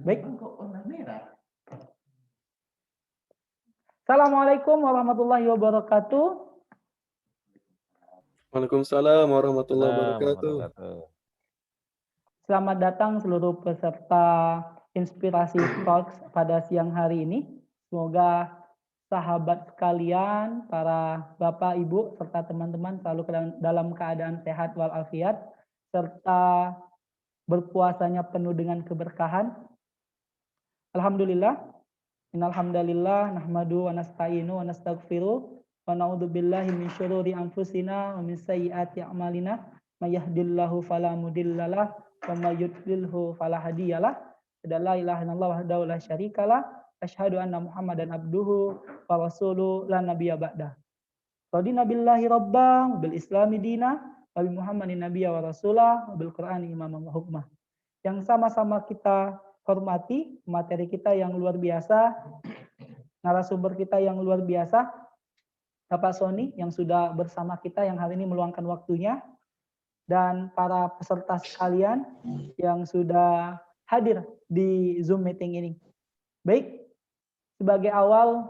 Baik. Assalamualaikum warahmatullahi wabarakatuh. Waalaikumsalam warahmatullahi Assalamualaikum wabarakatuh. warahmatullahi wabarakatuh. Selamat datang seluruh peserta Inspirasi Talks pada siang hari ini. Semoga sahabat sekalian, para bapak, ibu, serta teman-teman selalu dalam keadaan sehat walafiat, serta berpuasanya penuh dengan keberkahan. Alhamdulillah, innalhamdalillah, nahmadu wa nasta'inu wa nastaghfiruh, wa na'udzubillahi min syururi anfusina wa min sayyiati a'malina, may yahdihillahu fala mudhillalah wa may yudlilhu fala hadiyalah. La ilaha illallah wahdahu la syarikalah, asyhadu anna Muhammadan abduhu wa rasuluhu la nabiyya ba'dah. Radina billahi rabbang bil islami dina wa bi Muhammadin nabiyya wa rasulah wa bil Qur'ani imamah wa hukmah. Yang sama-sama kita hormati materi kita yang luar biasa, narasumber kita yang luar biasa, Bapak Sony yang sudah bersama kita yang hari ini meluangkan waktunya, dan para peserta sekalian yang sudah hadir di Zoom meeting ini. Baik, sebagai awal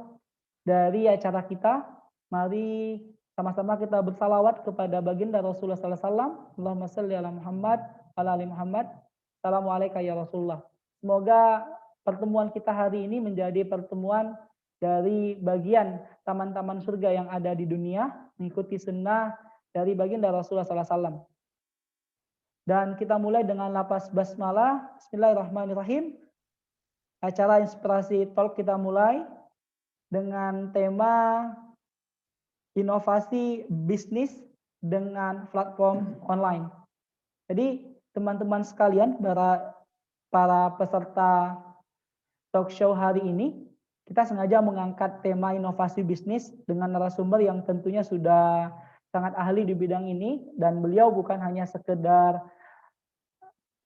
dari acara kita, mari sama-sama kita bersalawat kepada baginda Rasulullah SAW. Allahumma salli ala Muhammad, ala ali Muhammad. Assalamualaikum ya Rasulullah. Semoga pertemuan kita hari ini menjadi pertemuan dari bagian taman-taman surga yang ada di dunia, mengikuti sunnah dari baginda Rasulullah SAW. Dan kita mulai dengan lapas basmalah. Bismillahirrahmanirrahim. Acara Inspirasi Talk kita mulai dengan tema inovasi bisnis dengan platform online. Jadi teman-teman sekalian, para peserta talk show hari ini, kita sengaja mengangkat tema inovasi bisnis dengan narasumber yang tentunya sudah sangat ahli di bidang ini, dan beliau bukan hanya sekedar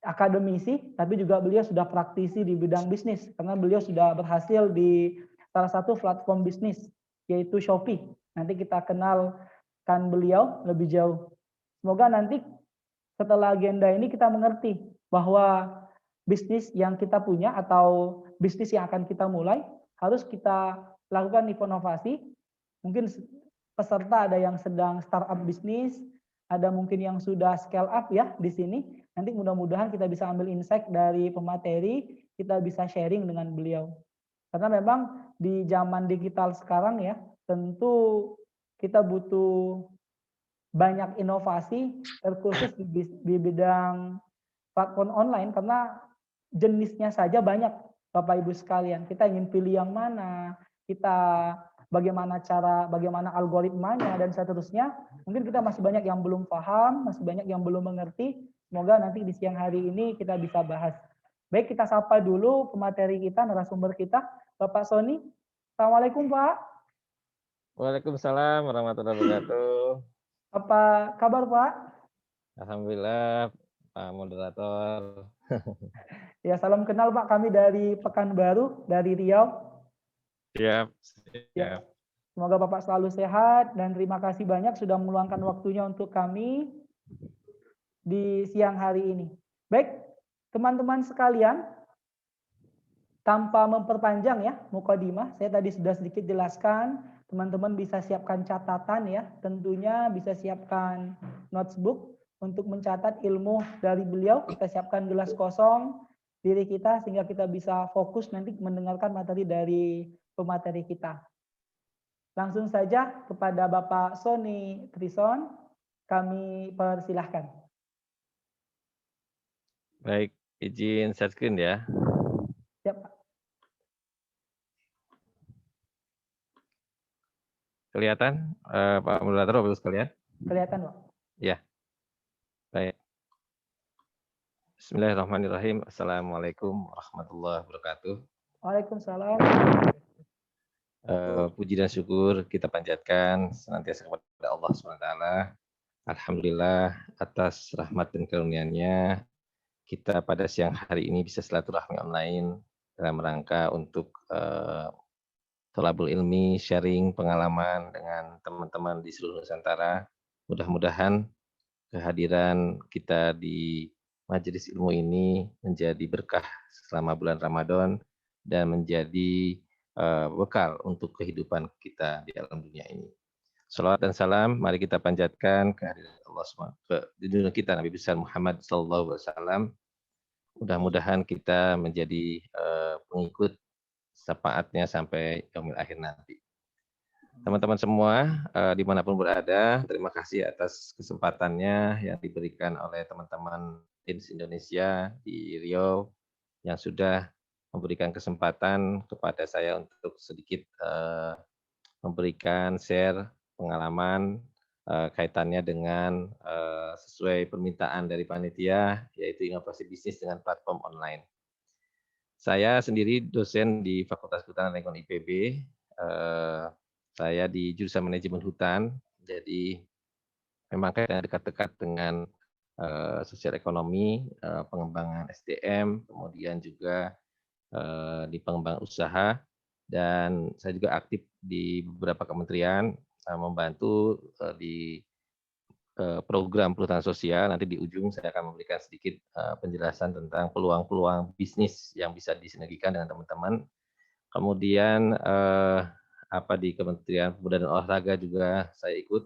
akademisi, tapi juga beliau sudah praktisi di bidang bisnis, karena beliau sudah berhasil di salah satu platform bisnis, yaitu Shopee. Nanti kita kenalkan beliau lebih jauh. Semoga nanti setelah agenda ini kita mengerti bahwa bisnis yang kita punya atau bisnis yang akan kita mulai harus kita lakukan inovasi. Mungkin peserta ada yang sedang startup bisnis, ada mungkin yang sudah scale up ya di sini. Nanti mudah-mudahan kita bisa ambil insight dari pemateri, kita bisa sharing dengan beliau. Karena memang di zaman digital sekarang ya, tentu kita butuh banyak inovasi terkhusus di bidang platform online, karena jenisnya saja banyak Bapak Ibu sekalian. Kita ingin pilih yang mana, bagaimana algoritmanya dan seterusnya. Mungkin kita masih banyak yang belum paham, masih banyak yang belum mengerti. Semoga nanti di siang hari ini kita bisa bahas. Baik, kita sapa dulu pemateri kita, narasumber kita, Bapak Sony. Assalamualaikum Pak. Waalaikumsalam warahmatullahi wabarakatuh. Apa kabar Pak? Alhamdulillah Pak Moderator. Ya, salam kenal Pak, kami dari Pekanbaru, dari Riau. Siap. Ya. Semoga Bapak selalu sehat dan terima kasih banyak sudah meluangkan waktunya untuk kami di siang hari ini. Baik, teman-teman sekalian, tanpa memperpanjang ya mukadimah, saya tadi sudah sedikit jelaskan, teman-teman bisa siapkan catatan ya, tentunya bisa siapkan notebook untuk mencatat ilmu dari beliau. Kita siapkan gelas kosong diri kita sehingga kita bisa fokus nanti mendengarkan materi dari pemateri kita. Langsung saja kepada Bapak Sony Trison, kami persilahkan. Baik, izin share screen ya. Siap, Pak. Kelihatan Pak Moderator, Bapak sekalian? Kelihatan, Pak. Ya. Baik. Bismillahirrahmanirrahim. Assalamualaikum warahmatullahi wabarakatuh. Waalaikumsalam. Puji dan syukur kita panjatkan senantiasa kepada Allah SWT. Alhamdulillah atas rahmat dan karunia-Nya kita pada siang hari ini bisa silaturahmi online dalam rangka untuk thalabul ilmi, sharing pengalaman dengan teman-teman di seluruh Nusantara. Mudah-mudahan kehadiran kita di majelis ilmu ini menjadi berkah selama bulan Ramadan dan menjadi bekal untuk kehidupan kita di alam dunia ini. Salawat dan salam mari kita panjatkan kehadirat Allah SWT, ke junjungan kita Nabi besar Muhammad SAW. Mudah-mudahan kita menjadi pengikut syafaatnya sampai yaumil akhir nanti. Teman-teman semua, dimanapun berada, terima kasih atas kesempatannya yang diberikan oleh teman-teman Teams Indonesia di Riau yang sudah memberikan kesempatan kepada saya untuk sedikit memberikan share pengalaman kaitannya dengan sesuai permintaan dari panitia, yaitu inovasi bisnis dengan platform online. Saya sendiri dosen di Fakultas Kehutanan dan Lingkungan IPB. Saya di jurusan manajemen hutan, jadi memang kaitannya dekat-dekat dengan sosial ekonomi, pengembangan SDM, kemudian juga di pengembangan usaha, dan saya juga aktif di beberapa kementerian membantu di program perhutanan sosial. Nanti di ujung saya akan memberikan sedikit penjelasan tentang peluang-peluang bisnis yang bisa disinergikan dengan teman-teman. Kemudian di Kementerian Pemuda dan Olahraga juga saya ikut,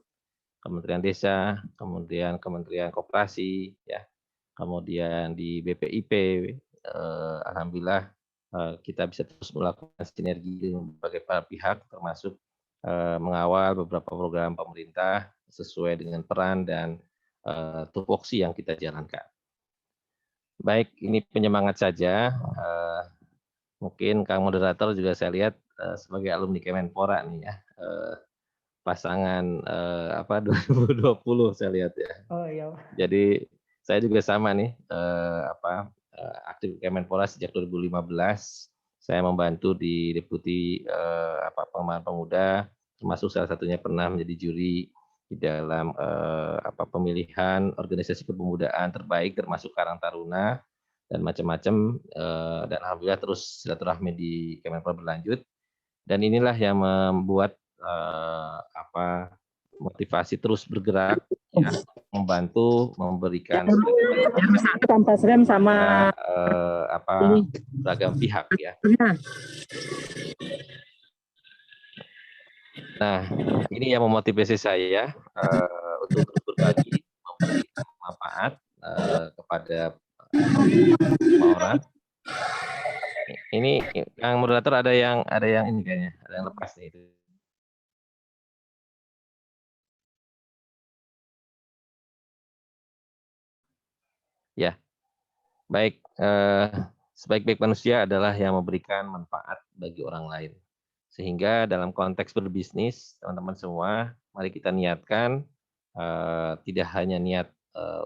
Kementerian Desa, kemudian Kementerian Koperasi, ya, kemudian di BPIP, alhamdulillah kita bisa terus melakukan sinergi dengan berbagai pihak, termasuk mengawal beberapa program pemerintah sesuai dengan peran dan tupoksi yang kita jalankan. Baik, ini penyemangat saja. Mungkin Kang Moderator juga saya lihat sebagai alumni Kemenpora nih ya, pasangan 2020 saya lihat ya. Oh iya. Jadi saya juga sama nih, aktif Kemenpora sejak 2015. Saya membantu di Deputi Pengembangan Pemuda, termasuk salah satunya pernah menjadi juri di dalam pemilihan organisasi kepemudaan terbaik, termasuk Karang Taruna dan macam-macam. Dan alhamdulillah terus silaturahmi di Kemenpora berlanjut. Dan inilah yang membuat motivasi terus bergerak, ya, membantu, memberikan tanpa rem sama beragam pihak ya. Nah, ini yang memotivasi saya untuk terus berbagi, memberi manfaat kepada semua orang. Ini yang moderator ada yang ini kayaknya, ada yang lepas nih itu. Ya, baik. Sebaik-baik manusia adalah yang memberikan manfaat bagi orang lain. Sehingga dalam konteks berbisnis, teman-teman semua, mari kita niatkan tidak hanya niat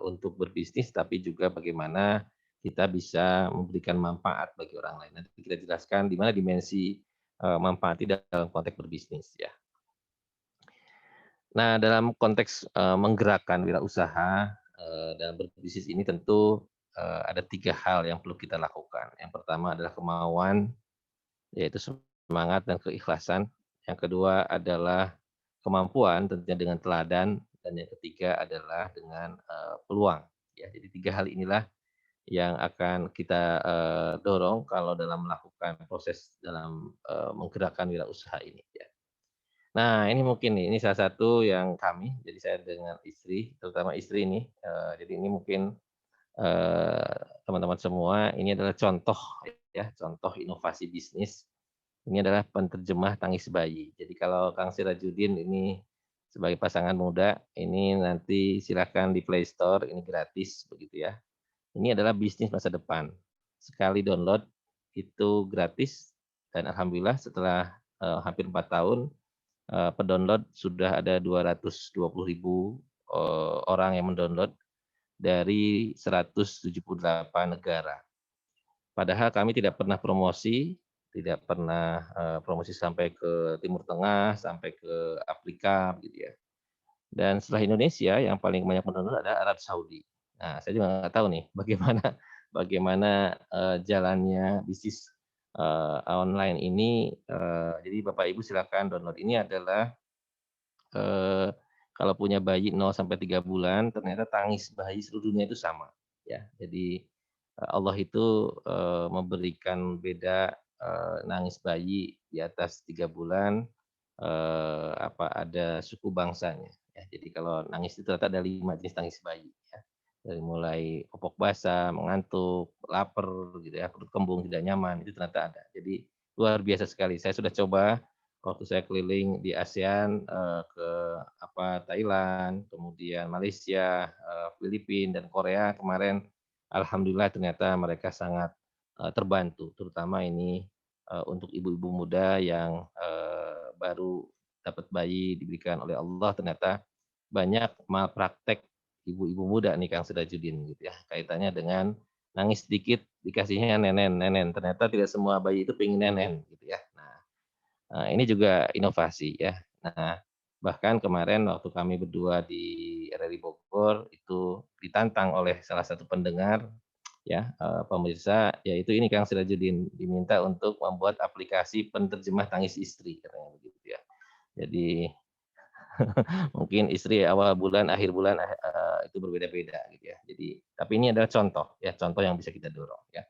untuk berbisnis, tapi juga bagaimana kita bisa memberikan manfaat bagi orang lain. Nanti kita jelaskan di mana dimensi manfaat dalam konteks berbisnis ya. Nah, dalam konteks menggerakkan wirausaha dalam berbisnis ini tentu ada 3 hal yang perlu kita lakukan. Yang pertama adalah kemauan, yaitu semangat dan keikhlasan. Yang kedua adalah kemampuan, tentunya dengan teladan, dan yang ketiga adalah dengan peluang. Ya, jadi 3 hal inilah yang akan kita dorong kalau dalam melakukan proses dalam menggerakkan wirausaha ini. Ya. Nah, ini mungkin nih, ini salah satu yang kami, jadi saya dengan istri, terutama istri ini, jadi ini mungkin teman-teman semua, ini adalah contoh ya, contoh inovasi bisnis. Ini adalah penerjemah tangis bayi. Jadi kalau Kang Sirajudin ini sebagai pasangan muda, ini nanti silakan di Play Store, ini gratis begitu ya. Ini adalah bisnis masa depan. Sekali download itu gratis dan alhamdulillah setelah hampir 4 tahun pendownload sudah ada 220.000 orang yang mendownload dari 178 negara. Padahal kami tidak pernah promosi, tidak pernah promosi sampai ke Timur Tengah, sampai ke Afrika, gitu ya. Dan setelah Indonesia, yang paling banyak mendownload ada Arab Saudi. Nah, saya juga nggak tahu nih bagaimana jalannya bisnis online ini. Jadi Bapak Ibu silakan download. Ini adalah kalau punya bayi 0 sampai 3 bulan, ternyata tangis bayi seluruh dunia itu sama. ya. Jadi Allah itu memberikan beda nangis bayi di atas 3 bulan, ada suku bangsanya. Ya, jadi kalau nangis itu ternyata ada 5 jenis nangis bayi. Ya. Dari mulai popok basah, mengantuk, lapar, gitu ya, perut kembung, tidak nyaman, itu ternyata ada. Jadi luar biasa sekali. Saya sudah coba waktu saya keliling di ASEAN ke Thailand, kemudian Malaysia, Filipina dan Korea kemarin. Alhamdulillah ternyata mereka sangat terbantu, terutama ini untuk ibu-ibu muda yang baru dapat bayi diberikan oleh Allah, ternyata banyak malpraktek ibu-ibu muda nih Kang Sirajudin gitu ya, kaitannya dengan nangis sedikit dikasihnya nenen nenen, ternyata tidak semua bayi itu pengen nenen gitu ya. Ini juga inovasi ya. Nah, bahkan kemarin waktu kami berdua di RRI Bogor itu ditantang oleh salah satu pendengar ya, pemirsa, yaitu ini Kang Sirajudin, diminta untuk membuat aplikasi penerjemah tangis istri katanya begitu ya. Jadi mungkin istri awal bulan, akhir bulan itu berbeda-beda gitu ya. Jadi tapi ini adalah contoh ya, contoh yang bisa kita dorong ya.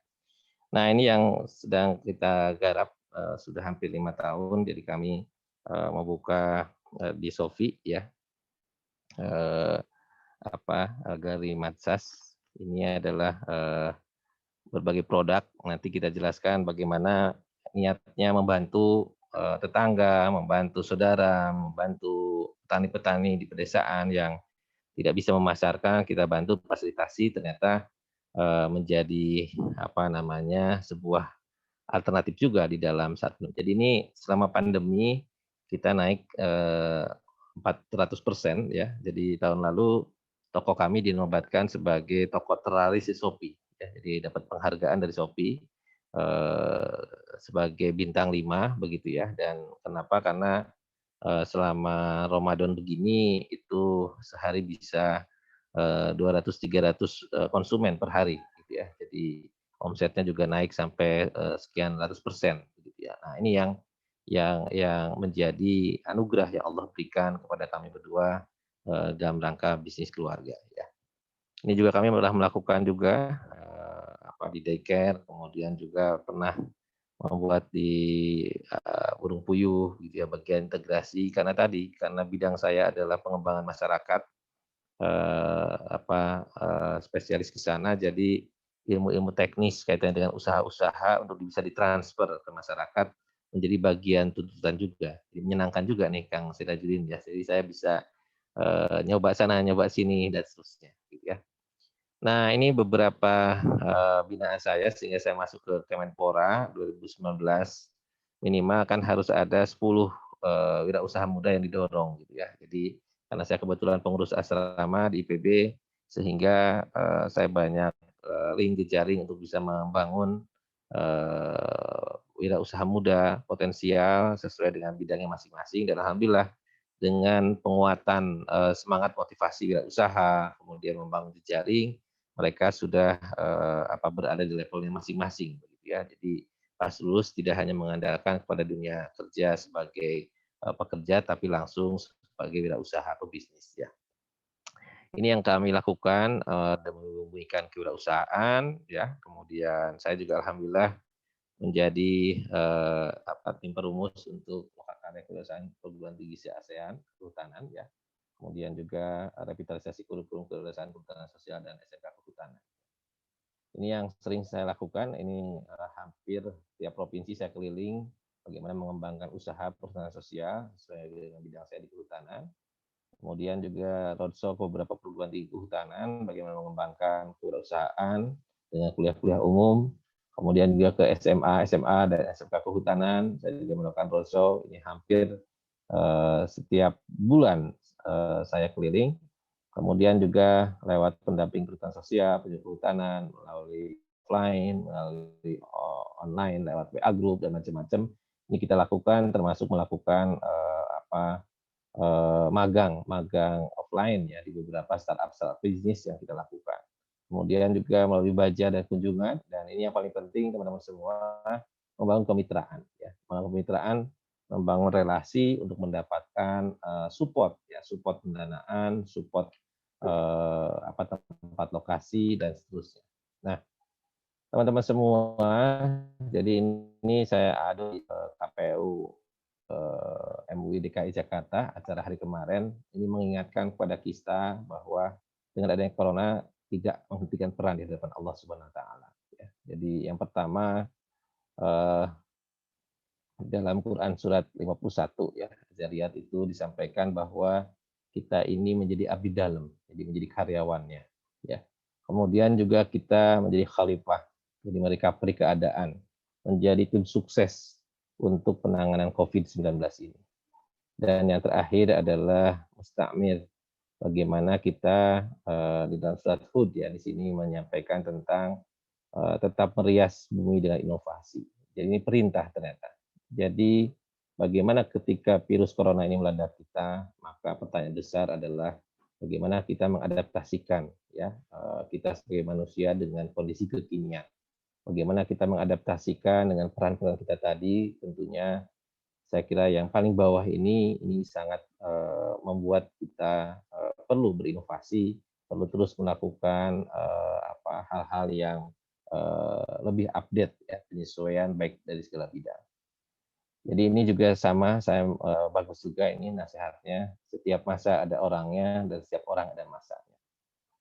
Nah, ini yang sedang kita garap sudah hampir 5 tahun, jadi kami membuka di Sofi ya, eee, Gari Matsas. Ini adalah berbagai produk, nanti kita jelaskan bagaimana niatnya membantu tetangga, membantu saudara, membantu petani-petani di pedesaan yang tidak bisa memasarkan, kita bantu fasilitasi, ternyata menjadi sebuah alternatif juga di dalam saat ini. Jadi ini selama pandemi kita naik 400% ya. Jadi tahun lalu toko kami dinobatkan sebagai toko terlaris di Shopee ya. Jadi dapat penghargaan dari Shopee eh, sebagai bintang 5 begitu ya. Dan kenapa? Karena selama Ramadan begini itu sehari bisa 200-300 konsumen per hari gitu ya. Jadi omsetnya juga naik sampai sekian ratus persen gitu ya. Nah, ini yang menjadi anugerah yang Allah berikan kepada kami berdua dalam rangka bisnis keluarga ya. Ini juga kami pernah melakukan juga di daycare, kemudian juga pernah membuat di Burung Puyuh gitu ya, bagian integrasi karena bidang saya adalah pengembangan masyarakat, spesialis ke sana, jadi ilmu-ilmu teknis kaitannya dengan usaha-usaha untuk bisa ditransfer ke masyarakat menjadi bagian tuntutan juga. Jadi menyenangkan juga nih Kang Sirajudin ya. Jadi saya bisa nyoba sana, nyoba sini dan seterusnya gitu ya. Nah, ini beberapa binaan saya sehingga saya masuk ke Kemenpora 2019, minimal kan harus ada 10 wirausaha muda yang didorong gitu ya. Jadi karena saya kebetulan pengurus asrama di IPB sehingga saya banyak link jejaring untuk bisa membangun wirausaha muda potensial sesuai dengan bidangnya masing-masing, dan alhamdulillah dengan penguatan semangat motivasi wirausaha, kemudian membangun jejaring, mereka sudah berada di levelnya masing-masing begitu ya. Jadi pas lulus tidak hanya mengandalkan kepada dunia kerja sebagai pekerja, tapi langsung sebagai wirausaha pebisnis ya. Ini yang kami lakukan demi memulihkan kewirausahaan ya. Kemudian saya juga alhamdulillah menjadi tim perumus untuk karya kewirausahaan perguruan tinggi se-ASEAN Kehutanan ya. Kemudian juga revitalisasi kurikulum kewirausahaan kehutanan sosial dan SMK kehutanan. Ini yang sering saya lakukan, ini hampir tiap provinsi saya keliling bagaimana mengembangkan usaha perhutanan sosial sesuai dengan bidang saya di kehutanan. Kemudian juga roadshow ke beberapa perguruan tinggi kehutanan, bagaimana mengembangkan kewirausahaan dengan kuliah-kuliah umum. Kemudian juga ke SMA, SMA dan SMK kehutanan, saya juga melakukan roadshow. Ini hampir setiap bulan saya keliling. Kemudian juga lewat pendamping perhutanan sosial, penyuluh kehutanan, melalui offline, melalui online, lewat WA group dan macam-macam. Ini kita lakukan, termasuk melakukan magang offline ya di beberapa startup bisnis yang kita lakukan. Kemudian juga melalui baja dan kunjungan, dan ini yang paling penting teman-teman semua, membangun kemitraan ya. Membangun kemitraan, membangun relasi untuk mendapatkan support ya, support pendanaan, support tempat lokasi inovasi dan seterusnya. Nah, teman-teman semua, jadi ini saya adu KPU MUI DKI Jakarta acara hari kemarin ini mengingatkan kepada kita bahwa dengan adanya corona tidak menghentikan peran di hadapan Allah Subhanahu wa taala ya. Jadi yang pertama dalam Quran surat 51 ya, Zariyat itu disampaikan bahwa kita ini menjadi abdi dalam, jadi menjadi karyawannya ya. Kemudian juga kita menjadi khalifah, jadi merecovery keadaan, menjadi tim sukses untuk penanganan COVID-19 ini. Dan yang terakhir adalah mustakmir, bagaimana kita di dalam surat Hud ya di sini menyampaikan tentang tetap merias bumi dengan inovasi. Jadi ini perintah ternyata. Jadi bagaimana ketika virus corona ini melanda kita, maka pertanyaan besar adalah bagaimana kita mengadaptasikan ya kita sebagai manusia dengan kondisi kekinian. Bagaimana kita mengadaptasikan dengan peran-peran kita tadi, tentunya saya kira yang paling bawah ini sangat membuat kita perlu berinovasi, perlu terus melakukan hal-hal yang lebih update ya, penyesuaian baik dari segala bidang. Jadi ini juga sama, saya bagus juga ini nasihatnya, setiap masa ada orangnya dan setiap orang ada masanya.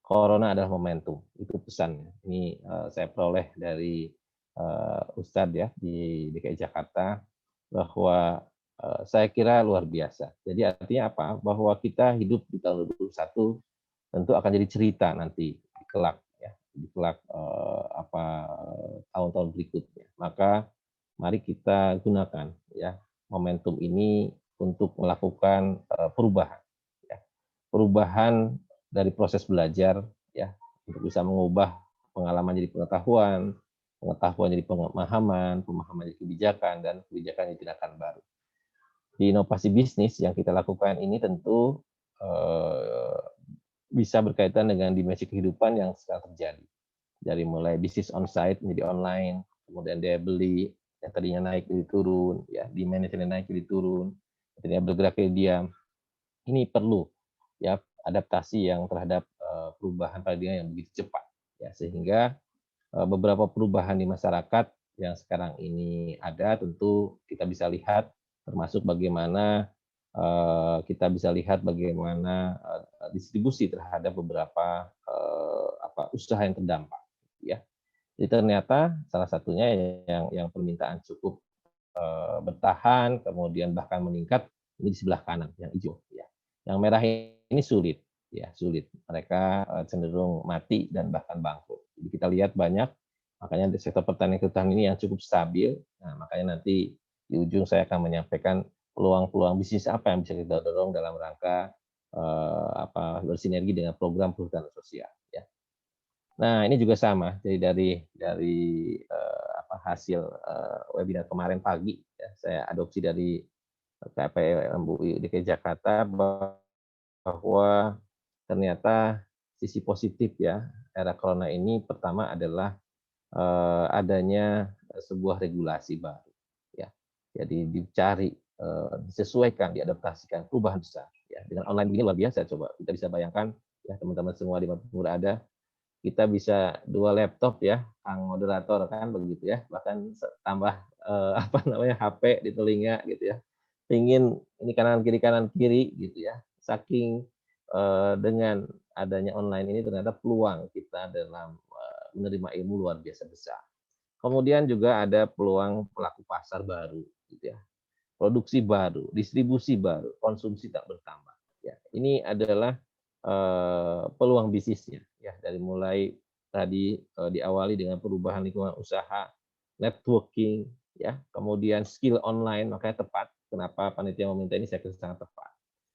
Corona adalah momentum, itu pesannya. Ini saya peroleh dari Ustadz ya di DKI Jakarta, bahwa saya kira luar biasa. Jadi artinya apa? Bahwa kita hidup di tahun 2021 tentu akan jadi cerita nanti di kelak ya, di kelak tahun-tahun berikutnya. Maka mari kita gunakan ya momentum ini untuk melakukan perubahan ya. Perubahan dari proses belajar ya untuk bisa mengubah pengalaman jadi pengetahuan, pengetahuan jadi pemahaman, pemahaman jadi kebijakan, dan kebijakan jadi tindakan baru. Di inovasi bisnis yang kita lakukan ini tentu bisa berkaitan dengan dimensi kehidupan yang sekarang terjadi. Dari mulai bisnis on-site menjadi online, kemudian daya beli yang tadinya naik jadi turun, ya demand yang tadinya naik jadi turun, tadinya bergerak jadi diam. Ini perlu ya adaptasi yang terhadap perubahan paradigma yang begitu cepat, ya sehingga beberapa perubahan di masyarakat yang sekarang ini ada tentu kita bisa lihat, termasuk bagaimana kita bisa lihat bagaimana distribusi terhadap beberapa usaha yang terdampak ya. Jadi ternyata salah satunya yang permintaan cukup bertahan, kemudian bahkan meningkat, ini di sebelah kanan yang hijau ya. Yang merah ini sulit ya, sulit. Mereka cenderung mati dan bahkan bangkrut. Jadi kita lihat banyak, makanya di sektor pertanian kehutanan ini yang cukup stabil. Nah, makanya nanti di ujung saya akan menyampaikan peluang-peluang bisnis apa yang bisa kita dorong dalam rangka bersinergi dengan program perhutanan sosial ya. Nah, ini juga sama. Jadi dari hasil webinar kemarin pagi ya, saya adopsi dari KPU MUI DKI Jakarta bahwa ternyata sisi positif ya era corona ini pertama adalah adanya sebuah regulasi baru ya. Jadi dicari disesuaikan, diadaptasikan perubahan besar ya. Dengan online ini luar biasa, coba kita bisa bayangkan ya teman-teman semua di mana berada, kita bisa 2 laptop ya, Kang moderator kan begitu ya, bahkan tambah HP di telinga gitu ya. Ingin ini kanan kiri gitu ya. Saking dengan adanya online ini ternyata peluang kita dalam menerima ilmu luar biasa besar. Kemudian juga ada peluang pelaku pasar baru gitu ya. Produksi baru, distribusi baru, konsumsi tak bertambah. Ya, ini adalah peluang bisnisnya ya, dari mulai tadi diawali dengan perubahan lingkungan usaha, networking ya, kemudian skill online, makanya tepat kenapa panitia meminta ini, saya kira sangat tepat.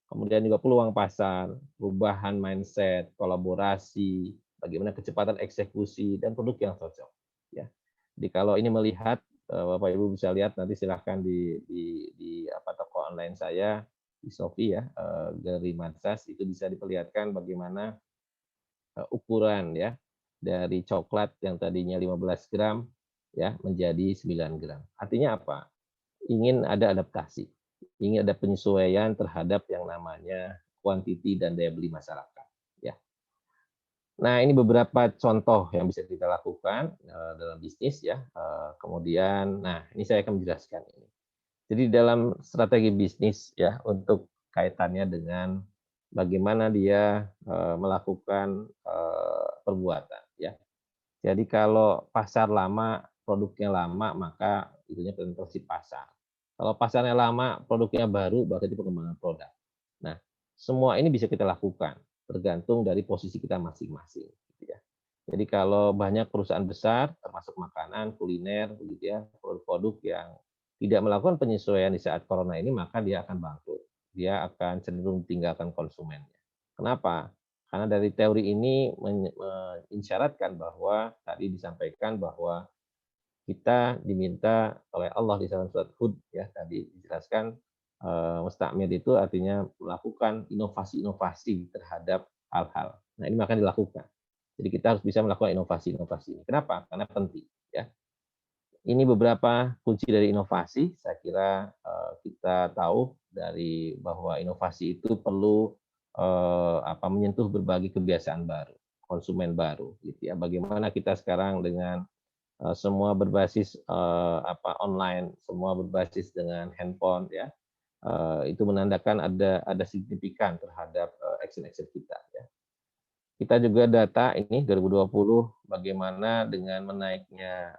Kemudian juga peluang pasar, perubahan mindset, kolaborasi, bagaimana kecepatan eksekusi dan produk yang cocok ya. Jadi kalau ini melihat Bapak Ibu bisa lihat, nanti silahkan di toko online saya di Shopee ya, Galeri Madsas, itu bisa diperlihatkan bagaimana ukuran ya dari coklat yang tadinya 15 gram ya menjadi 9 gram. Artinya apa? Ingin ada adaptasi, ingin ada penyesuaian terhadap yang namanya kuantiti dan daya beli masyarakat ya. Nah, ini beberapa contoh yang bisa kita lakukan dalam bisnis ya. Kemudian, nah ini saya akan menjelaskan ini. Jadi dalam strategi bisnis ya untuk kaitannya dengan bagaimana dia melakukan perbuatan ya. Jadi kalau pasar lama, produknya lama, maka itunya penetrasi pasar. Kalau pasarnya lama, produknya baru, berarti pengembangan produk. Nah, semua ini bisa kita lakukan, tergantung dari posisi kita masing-masing. Gitu ya. Jadi kalau banyak perusahaan besar, termasuk makanan, kuliner, begitu ya, produk-produk yang tidak melakukan penyesuaian di saat corona ini, maka dia akan bangkrut. Dia akan cenderung tinggalkan konsumennya. Kenapa? Karena dari teori ini mensyaratkan bahwa tadi disampaikan bahwa kita diminta oleh Allah di dalam surat Hud ya tadi dijelaskan mustakmir itu artinya melakukan inovasi-inovasi terhadap hal-hal. Nah, ini maka dilakukan. Jadi kita harus bisa melakukan inovasi-inovasi ini. Kenapa? Karena penting ya. Ini beberapa kunci dari inovasi. Saya kira kita tahu dari bahwa inovasi itu perlu menyentuh berbagai kebiasaan baru, konsumen baru, gitu ya. Bagaimana kita sekarang dengan semua berbasis online, semua berbasis dengan handphone, ya. Itu menandakan ada signifikan terhadap action-action kita, ya. Kita juga data ini 2020 bagaimana dengan menaiknya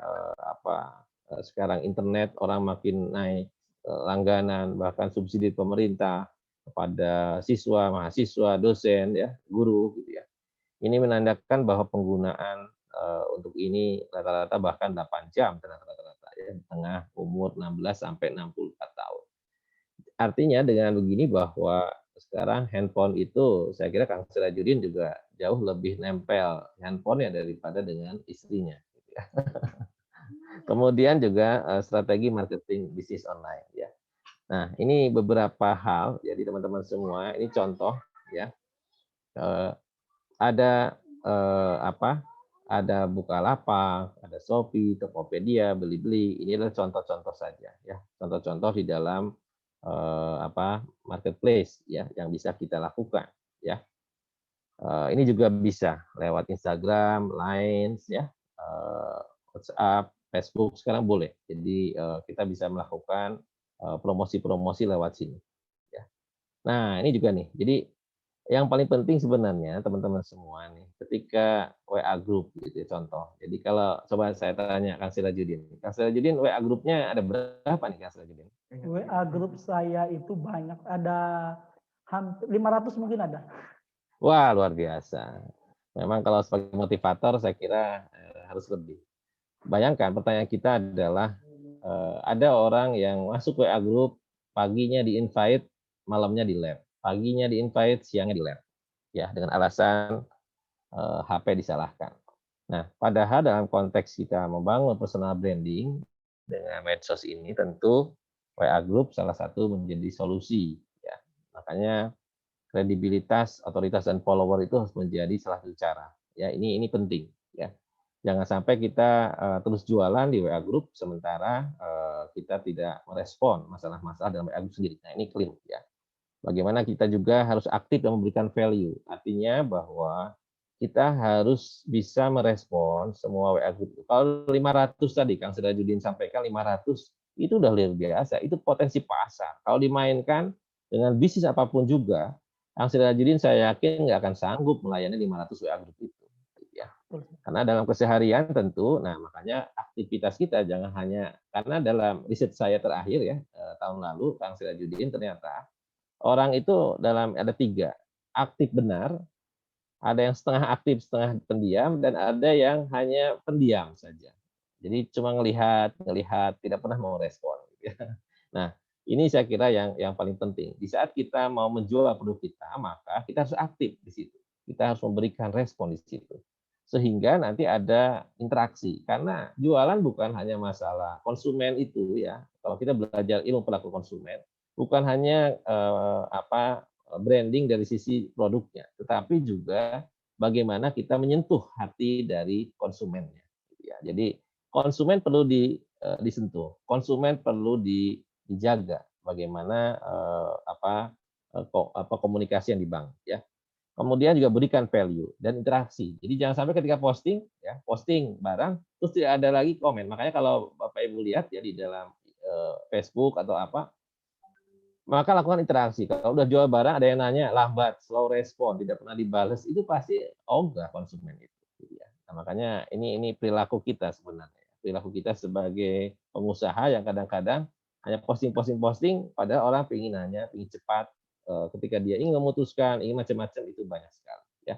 sekarang internet orang makin naik langganan bahkan subsidi pemerintah kepada siswa, mahasiswa, dosen ya, guru gitu ya. Ini menandakan bahwa penggunaan untuk ini rata-rata bahkan 8 jam rata-rata ya di tengah umur 16 sampai 64 tahun. Artinya dengan begini bahwa sekarang handphone itu saya kira Kang Sirajudin juga jauh lebih nempel handphone-nya daripada dengan istrinya. Gitu ya. Kemudian juga strategi marketing bisnis online ya. Nah ini beberapa hal jadi teman-teman semua ini contoh ya. Ada ada Bukalapak, ada Shopee, Tokopedia, Bilibili. Ini adalah contoh-contoh saja ya, contoh-contoh di dalam marketplace ya yang bisa kita lakukan ya. Ini juga bisa lewat Instagram, Line ya, WhatsApp, Facebook sekarang boleh. Jadi kita bisa melakukan promosi-promosi lewat sini ya. Nah, ini juga nih. Jadi yang paling penting sebenarnya teman-teman semua nih, ketika WA group gitu ya, contoh. Jadi kalau coba saya tanya Kang Sirajudin. Kang Sirajudin WA grupnya ada berapa nih Kang Sirajudin? WA grup saya itu banyak, ada hampir 500 mungkin ada. Wah, luar biasa. Memang kalau sebagai motivator saya kira harus lebih. Bayangkan pertanyaan kita adalah ada orang yang masuk WA group, paginya di-invite, malamnya di-lab. Paginya di-invite, siangnya di-lab. Ya, dengan alasan HP disalahkan. Nah, padahal dalam konteks kita membangun personal branding dengan medsos ini tentu WA Group salah satu menjadi solusi. Ya. Makanya kredibilitas, otoritas, dan follower itu harus menjadi salah satu cara. Ya, ini penting. Ya. Jangan sampai kita terus jualan di WA Group sementara kita tidak merespon masalah-masalah dalam WA Group sendiri. Nah, ini clear ya. Bagaimana kita juga harus aktif dan memberikan value. Artinya bahwa kita harus bisa merespon semua WA group. Kalau 500 tadi Kang Sirajudin sampaikan 500 itu udah luar biasa. Itu potensi pasar. Kalau dimainkan dengan bisnis apapun juga, Kang Sirajudin saya yakin nggak akan sanggup melayani 500 WA group itu. Ya. Karena dalam keseharian tentu, nah makanya aktivitas kita jangan hanya, karena dalam riset saya terakhir ya, tahun lalu Kang Sirajudin ternyata orang itu ada 3, aktif benar, ada yang setengah aktif, setengah pendiam, dan ada yang hanya pendiam saja. Jadi cuma ngelihat, tidak pernah mau respon. Nah, ini saya kira yang paling penting. Di saat kita mau menjual produk kita, maka kita harus aktif di situ. Kita harus memberikan respon di situ. Sehingga nanti ada interaksi. Karena jualan bukan hanya masalah konsumen itu ya. Kalau kita belajar ilmu perilaku konsumen, bukan hanya branding dari sisi produknya, tetapi juga bagaimana kita menyentuh hati dari konsumennya. Ya, jadi konsumen perlu disentuh, konsumen perlu dijaga. Bagaimana komunikasi yang dibangun. Ya, Kemudian juga berikan value dan interaksi. Jadi jangan sampai ketika posting, ya posting barang, terus tidak ada lagi komen. Makanya kalau Bapak Ibu lihat ya di dalam Facebook atau apa, maka lakukan interaksi. Kalau udah jual barang, ada yang nanya lambat, slow respon, tidak pernah dibales, itu pasti ogah konsumen itu. Gitu ya. Nah, makanya ini perilaku kita sebenarnya. Perilaku kita sebagai pengusaha yang kadang-kadang hanya posting, pada orang pengen nanya, pengen cepat, ketika dia ingin memutuskan, ingin macam-macam itu banyak sekali ya.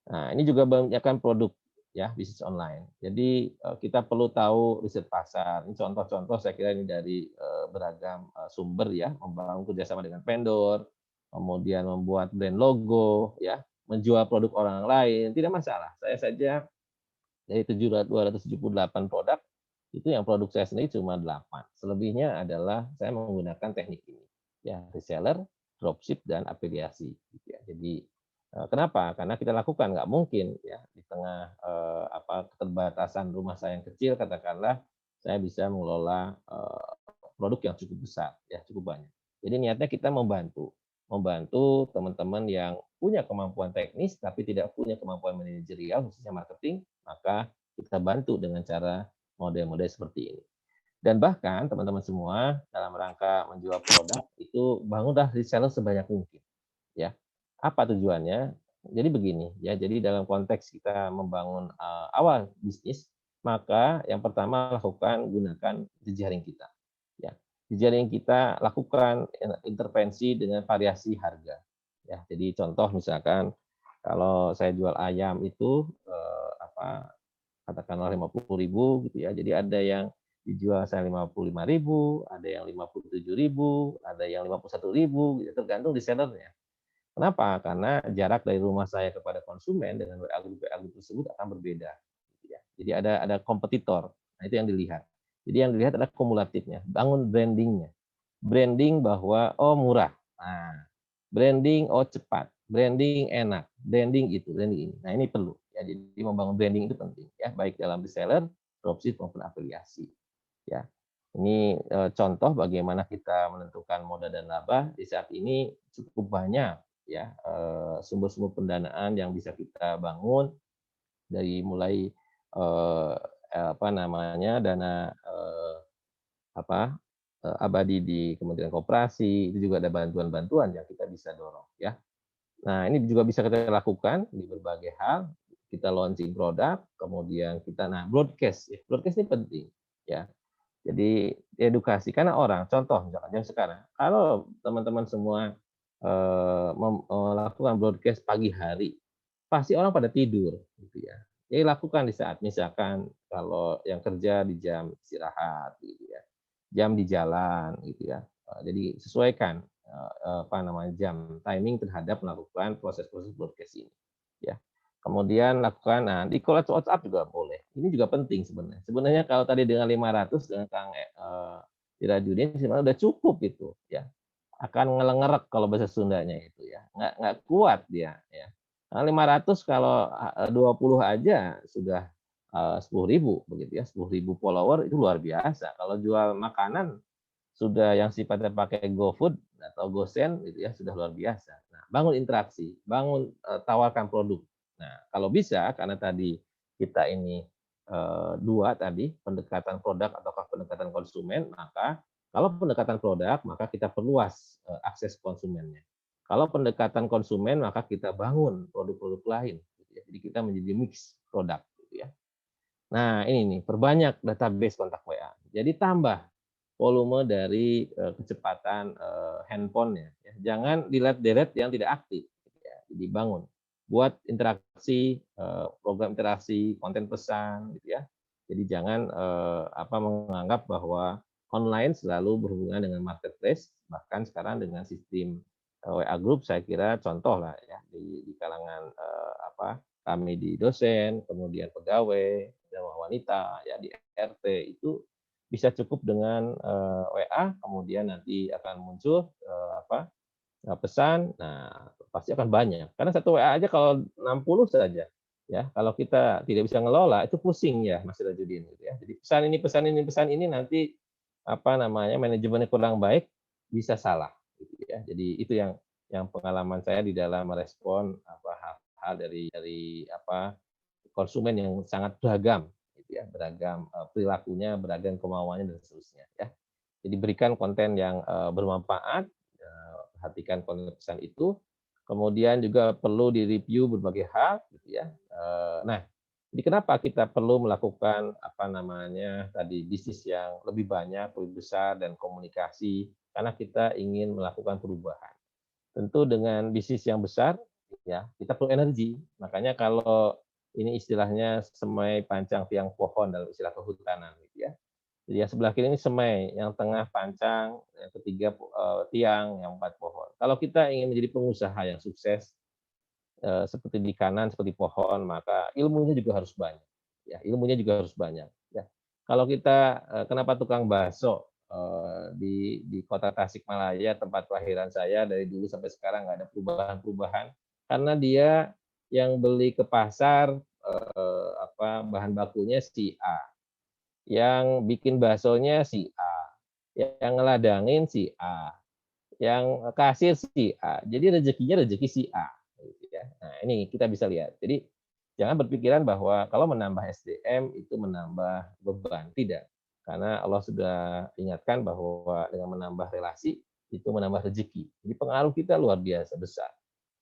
Nah, ini juga banyakkan produk ya bisnis online. Jadi kita perlu tahu riset pasar. Ini contoh-contoh saya kira ini dari beragam sumber ya, membangun kerjasama dengan vendor, kemudian membuat brand logo ya, menjual produk orang lain, tidak masalah. Saya saja dari 278 produk itu yang produk saya sendiri cuma 8. Selebihnya adalah saya menggunakan teknik ini. Ya, reseller, dropship dan afiliasi gitu ya. Jadi kenapa? Karena kita lakukan nggak mungkin ya di tengah keterbatasan rumah saya yang kecil katakanlah saya bisa mengelola produk yang cukup besar ya, cukup banyak. Jadi niatnya kita membantu teman-teman yang punya kemampuan teknis tapi tidak punya kemampuan manajerial khususnya marketing, maka kita bantu dengan cara model-model seperti ini. Dan bahkan teman-teman semua dalam rangka menjual produk itu bangunlah reseller sebanyak mungkin. Ya, apa tujuannya? Jadi begini ya. Jadi dalam konteks kita membangun awal bisnis, maka yang pertama lakukan gunakan jejaring kita. Ya, jejaring kita lakukan intervensi dengan variasi harga. Ya, jadi contoh misalkan kalau saya jual ayam itu katakanlah 50.000 gitu ya. Jadi ada yang dijual saya 55.000, ada yang 57.000, ada yang 51.000, gitu, tergantung di sellernya. Kenapa? Karena jarak dari rumah saya kepada konsumen dengan WA group tersebut akan berbeda. Gitu ya. Jadi ada kompetitor. Nah, itu yang dilihat. Jadi yang dilihat adalah kumulatifnya, bangun brandingnya. Branding bahwa oh murah. Nah, branding oh cepat, branding enak, branding itu, branding ini. Nah, ini perlu. Ya, jadi membangun branding itu penting ya, baik dalam reseller, dropship maupun afiliasi. Ya. Ini contoh bagaimana kita menentukan modal dan laba. Di saat ini cukup banyak ya sumber-sumber pendanaan yang bisa kita bangun dari mulai dana abadi di Kementerian Koperasi, itu juga ada bantuan-bantuan yang kita bisa dorong ya. Nah, ini juga bisa kita lakukan di berbagai hal. Kita launching produk, kemudian kita broadcast. Broadcast ini penting ya. Jadi edukasi karena orang, contoh misalkan jam sekarang, kalau teman-teman semua melakukan broadcast pagi hari, pasti orang pada tidur gitu ya. Jadi lakukan di saat misalkan kalau yang kerja di jam istirahat gitu ya. Jam di jalan gitu ya. Jadi sesuaikan jam timing terhadap melakukan proses-proses broadcast ini ya. Kemudian lakukan di call WhatsApp juga boleh. Ini juga penting sebenarnya. Sebenarnya kalau tadi dengan 500 dengan Kang Sirajudin sebenarnya udah cukup itu ya. Akan ngelengerek kalau bahasa Sundanya itu ya. Nggak kuat dia ya. Nah, 500 kalau 20 aja sudah 10.000 begitu ya. 10.000 follower itu luar biasa. Kalau jual makanan sudah yang sifatnya pakai GoFood atau GoSend gitu ya sudah luar biasa. Nah, bangun interaksi, bangun tawarkan produk. Nah, kalau bisa karena tadi kita ini dua tadi pendekatan produk ataukah pendekatan konsumen, maka kalau pendekatan produk maka kita perluas akses konsumennya. Kalau pendekatan konsumen maka kita bangun produk-produk lain. Gitu ya. Jadi kita menjadi mix produk. Gitu ya. Nah ini nih perbanyak database kontak WA. Jadi tambah volume dari kecepatan handphonenya. Ya. Jangan delete yang tidak aktif. Gitu ya. Jadi bangun. Buat interaksi, program interaksi, konten pesan, gitu ya. Jadi jangan menganggap bahwa online selalu berhubungan dengan marketplace, bahkan sekarang dengan sistem WA Group saya kira contoh lah ya di kalangan kami di dosen, kemudian pegawai, dan wanita ya di RT itu bisa cukup dengan WA, kemudian nanti akan muncul pesan, nah pasti akan banyak. Karena satu WA aja kalau 60 saja, ya kalau kita tidak bisa ngelola itu pusing ya Mas Sirajudin gitu ya. Jadi pesan ini nanti manajemennya kurang baik bisa salah gitu ya. Jadi itu yang yang pengalaman saya di dalam merespon hal-hal dari konsumen yang sangat beragam, gitu ya, beragam perilakunya, beragam kemauannya dan seterusnya. Ya. Jadi berikan konten yang bermanfaat, perhatikan konten pesan itu, kemudian juga perlu direview berbagai hal, gitu ya. Nah, jadi kenapa kita perlu melakukan tadi bisnis yang lebih banyak, lebih besar dan komunikasi? Karena kita ingin melakukan perubahan. Tentu dengan bisnis yang besar, ya kita perlu energi. Makanya kalau ini istilahnya semai pancang tiang pohon dalam istilah kehutanan, gitu ya. Jadi yang sebelah kiri ini semai, yang tengah pancang, yang ketiga tiang, yang empat pohon. Kalau kita ingin menjadi pengusaha yang sukses, seperti di kanan, seperti pohon, maka ilmunya juga harus banyak. Ya, ilmunya juga harus banyak. Ya. Kalau kita, kenapa tukang bakso di kota Tasikmalaya, tempat kelahiran saya, dari dulu sampai sekarang nggak ada perubahan-perubahan, karena dia yang beli ke pasar bahan bakunya si A, yang bikin baksonya si A, yang ngeladangin si A, yang kasir si A. Jadi rezekinya rezeki si A. Gitu ya. Nah, ini kita bisa lihat. Jadi jangan berpikiran bahwa kalau menambah SDM itu menambah beban. Tidak. Karena Allah sudah ingatkan bahwa dengan menambah relasi itu menambah rezeki. Jadi pengaruh kita luar biasa besar.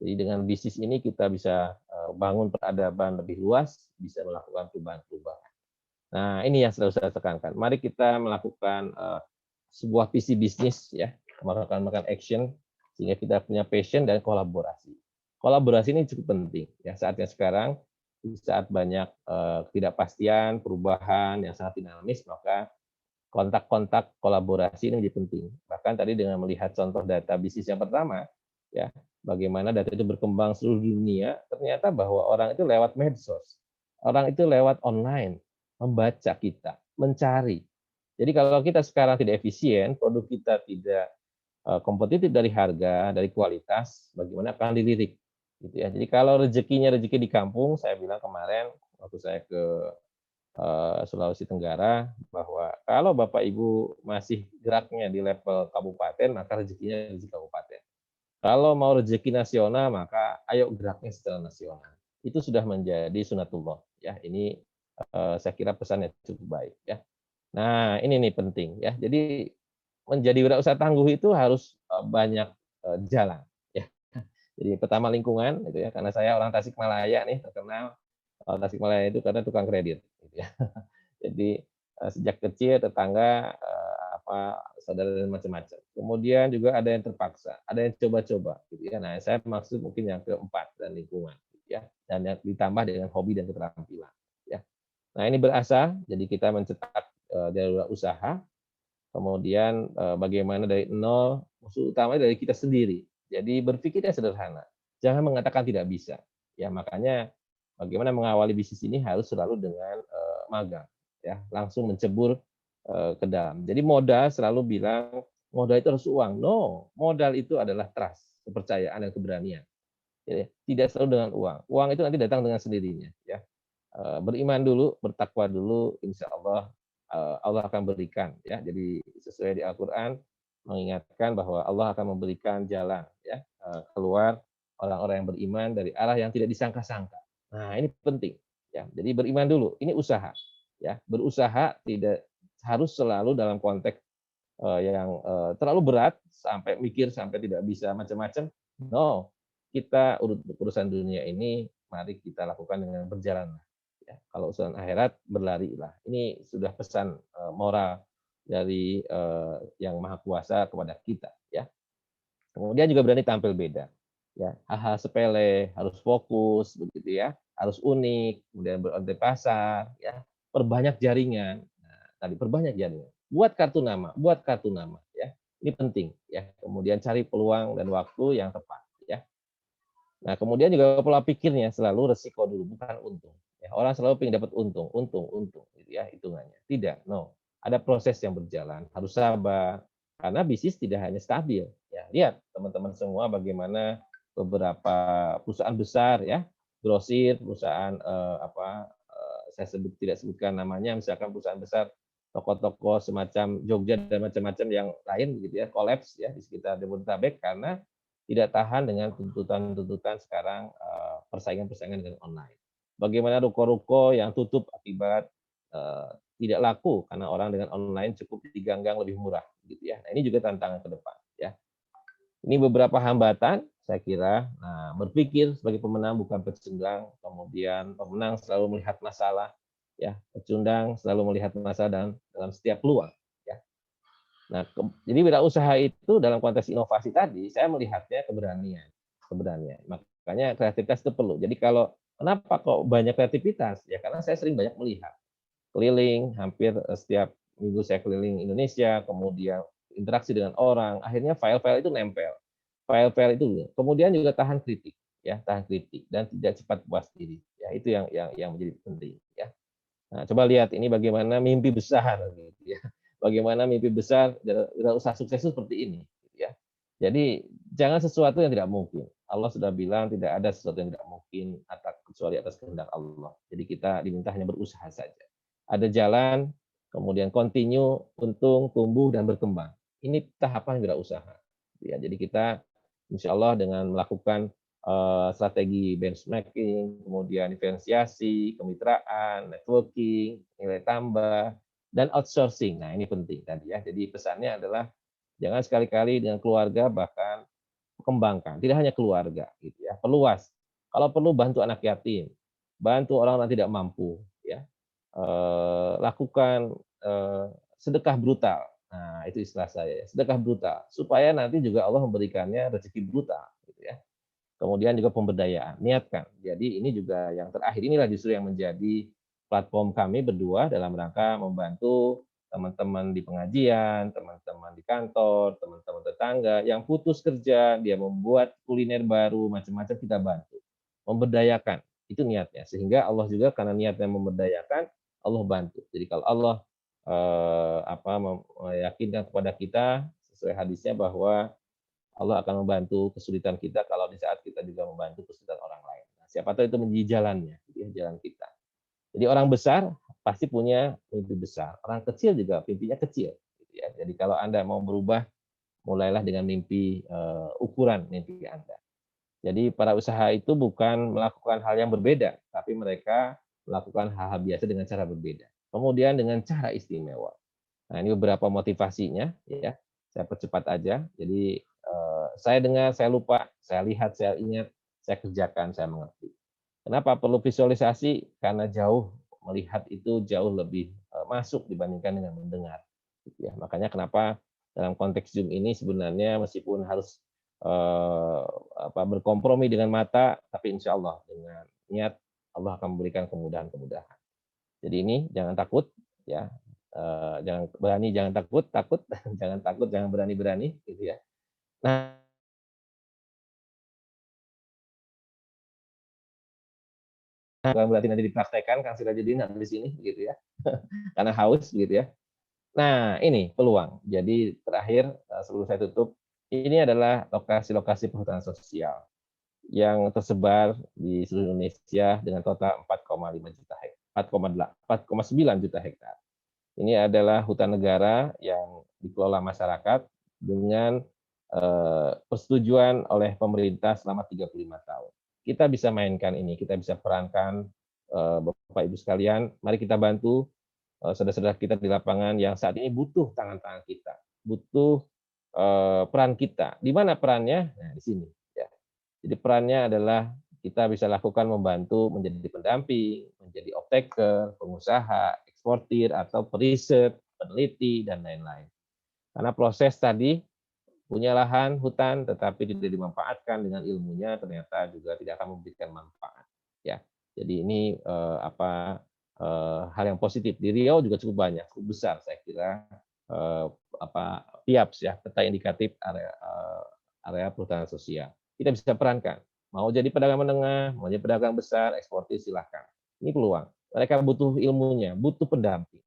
Jadi dengan bisnis ini kita bisa bangun peradaban lebih luas, bisa melakukan perubahan-perubahan. Nah, ini yang selalu saya tekankan. Mari kita melakukan sebuah visi bisnis, ya, melakukan action sehingga kita punya passion dan kolaborasi. Kolaborasi ini cukup penting, ya, saatnya sekarang di saat banyak ketidakpastian, perubahan yang sangat dinamis, maka kontak-kontak kolaborasi ini menjadi penting. Bahkan tadi dengan melihat contoh data bisnis yang pertama, ya, bagaimana data itu berkembang seluruh dunia, ternyata bahwa orang itu lewat medsos, orang itu lewat online, membaca kita, mencari. Jadi kalau kita sekarang tidak efisien, produk kita tidak kompetitif dari harga, dari kualitas, bagaimana akan dilirik, gitu ya. Jadi kalau rezekinya rezeki di kampung, saya bilang kemarin waktu saya ke Sulawesi Tenggara, bahwa kalau Bapak Ibu masih geraknya di level kabupaten, maka rezekinya rezeki kabupaten. Kalau mau rezeki nasional, maka ayo geraknya secara nasional. Itu sudah menjadi sunatullah. Ya, ini saya kira pesannya cukup baik. Ya. Nah, ini nih penting. Ya. Jadi menjadi wirausaha tangguh itu harus banyak jalan. Ya. Jadi pertama lingkungan, gitu ya. Karena saya orang Tasikmalaya nih terkenal Tasikmalaya itu karena tukang kredit. Gitu ya. Jadi sejak kecil tetangga saudara dan macam-macam. Kemudian juga ada yang terpaksa, ada yang coba-coba, gitu ya. Nah, saya maksud mungkin yang keempat dan lingkungan, gitu ya, dan yang ditambah dengan hobi dan keterampilan. Ya. Nah, ini berasal, jadi kita mencetak jalur usaha, kemudian bagaimana dari nol, musuh utamanya dari kita sendiri. Jadi berpikirnya sederhana, jangan mengatakan tidak bisa. Ya, makanya bagaimana mengawali bisnis ini harus selalu dengan magang, ya, langsung mencebur ke dalam. Jadi modal selalu bilang modal itu harus uang. No, modal itu adalah trust, kepercayaan dan keberanian. Jadi, tidak selalu dengan uang. Uang itu nanti datang dengan sendirinya. Ya, beriman dulu, bertakwa dulu, insya Allah Allah akan berikan. Ya, jadi sesuai di Al-Quran mengingatkan bahwa Allah akan memberikan jalan, ya, keluar orang-orang yang beriman dari arah yang tidak disangka-sangka. Nah, ini penting. Ya, jadi beriman dulu. Ini usaha. Ya, berusaha tidak harus selalu dalam konteks yang terlalu berat sampai mikir sampai tidak bisa macam-macam. No, kita urusan dunia ini mari kita lakukan dengan berjalan. Ya, kalau urusan akhirat berlarilah. Ini sudah pesan moral dari yang Maha Kuasa kepada kita. Ya. Kemudian juga berani tampil beda. Ya, hal-hal sepele harus fokus, begitu ya, harus unik, kemudian berorientasi pasar, ya, perbanyak jaringan. Nah, tadi perbanyak jaringan. Buat kartu nama, ya. Ini penting, ya. Kemudian cari peluang dan waktu yang tepat, ya. Nah, kemudian juga pola pikirnya selalu resiko dulu, bukan untung. Ya, orang selalu ingin dapat untung, gitu ya, hitungannya. Tidak, no. Ada proses yang berjalan, harus sabar. Karena bisnis tidak hanya stabil. Ya, lihat teman-teman semua bagaimana beberapa perusahaan besar, ya, grosir, perusahaan saya tidak sebutkan namanya, misalkan perusahaan besar, toko-toko semacam Jogja dan macam-macam yang lain, gitu ya, kolaps ya di sekitar Jabodetabek karena tidak tahan dengan tuntutan-tuntutan sekarang persaingan-persaingan dengan online. Bagaimana ruko-ruko yang tutup akibat tidak laku karena orang dengan online cukup diganggang lebih murah, gitu ya. Nah, ini juga tantangan ke depan, ya. Ini beberapa hambatan, saya kira. Nah, berpikir sebagai pemenang bukan pecundang, kemudian pemenang selalu melihat masalah, ya. Pecundang selalu melihat masalah dalam setiap peluang, ya. Nah, jadi wirausaha itu dalam konteks inovasi tadi, saya melihatnya keberanian, keberanian. Makanya kreativitas itu perlu. Jadi kalau kenapa kok banyak kreativitas? Ya karena saya sering banyak melihat, keliling, hampir setiap minggu saya keliling Indonesia, kemudian interaksi dengan orang, akhirnya file-file itu nempel. File-file itu kemudian juga tahan kritik, ya, tahan kritik dan tidak cepat puas diri. Ya, itu yang menjadi penting, ya. Nah, coba lihat ini bagaimana mimpi besar gitu ya. Bagaimana mimpi besar usaha sukses itu seperti ini gitu ya. Jadi jangan sesuatu yang tidak mungkin. Allah sudah bilang tidak ada sesuatu yang tidak mungkin kecuali atas kehendak Allah. Jadi kita diminta hanya berusaha saja. Ada jalan, kemudian continue, untung, tumbuh dan berkembang. Ini tahapan wirausaha. Ya, jadi kita insya Allah dengan melakukan strategi benchmarking, kemudian diferensiasi, kemitraan, networking, nilai tambah, dan outsourcing. Nah, ini penting tadi ya. Jadi pesannya adalah jangan sekali-kali dengan keluarga bahkan kembangkan. Tidak hanya keluarga, gitu ya. Perluas. Kalau perlu bantu anak yatim, bantu orang yang tidak mampu, ya. Lakukan sedekah brutal. Nah, itu istilah saya, sedekah brutal. Supaya nanti juga Allah memberikannya rezeki brutal, gitu ya. Kemudian juga pemberdayaan, niatkan. Jadi ini juga yang terakhir inilah justru yang menjadi platform kami berdua dalam rangka membantu teman-teman di pengajian, teman-teman di kantor, teman-teman tetangga yang putus kerja, dia membuat kuliner baru, macam-macam kita bantu. Memberdayakan, itu niatnya. Sehingga Allah juga karena niatnya memberdayakan, Allah bantu. Jadi kalau Allah meyakinkan kepada kita sesuai hadisnya bahwa Allah akan membantu kesulitan kita kalau di saat kita juga membantu kesulitan orang lain. Nah, siapa tahu itu menjadi jalannya, gitu ya, jalan kita. Jadi orang besar pasti punya mimpi besar. Orang kecil juga mimpinya kecil. Gitu ya. Jadi kalau Anda mau berubah, mulailah dengan mimpi ukuran mimpi Anda. Jadi para usaha itu bukan melakukan hal yang berbeda, tapi mereka melakukan hal-hal biasa dengan cara berbeda. Kemudian dengan cara istimewa. Nah, ini beberapa motivasinya, ya. Saya percepat aja. Jadi saya dengar, saya lupa, saya lihat, saya ingat, saya kerjakan, saya mengerti. Kenapa perlu visualisasi? Karena jauh melihat itu jauh lebih masuk dibandingkan dengan mendengar. Gitu ya. Makanya kenapa dalam konteks Zoom ini sebenarnya meskipun harus berkompromi dengan mata, tapi insya Allah dengan niat Allah akan memberikan kemudahan-kemudahan. Jadi ini jangan takut, ya. Jangan berani, jangan takut, takut, jangan takut, jangan berani-berani, gitu ya. Nah, bukan berarti nanti dipraktekkan Kang Sirajudin di sini, gitu ya, karena haus, gitu ya. Nah, ini peluang. Jadi terakhir sebelum saya tutup, ini adalah lokasi-lokasi perhutanan sosial yang tersebar di seluruh Indonesia dengan total 4,5 juta hektar, 4,9 juta hektar. Ini adalah hutan negara yang dikelola masyarakat dengan persetujuan oleh pemerintah selama 35 tahun. Kita bisa mainkan ini, kita bisa perankan Bapak Ibu sekalian, mari kita bantu saudara-saudara kita di lapangan yang saat ini butuh tangan-tangan kita, butuh peran kita. Di mana perannya? Nah, di sini. Ya. Jadi perannya adalah kita bisa lakukan membantu menjadi pendamping, menjadi off-taker, pengusaha, eksportir, atau periset, peneliti, dan lain-lain. Karena proses tadi punya lahan hutan tetapi tidak dimanfaatkan dengan ilmunya ternyata juga tidak akan memberikan manfaat. Ya, jadi ini hal yang positif. Di Riau juga cukup banyak, cukup besar saya kira PIAPS ya, peta indikatif area perhutanan sosial. Kita bisa perankan. Mau jadi pedagang menengah, mau jadi pedagang besar, eksportir silahkan. Ini peluang. Mereka butuh ilmunya, butuh pendamping.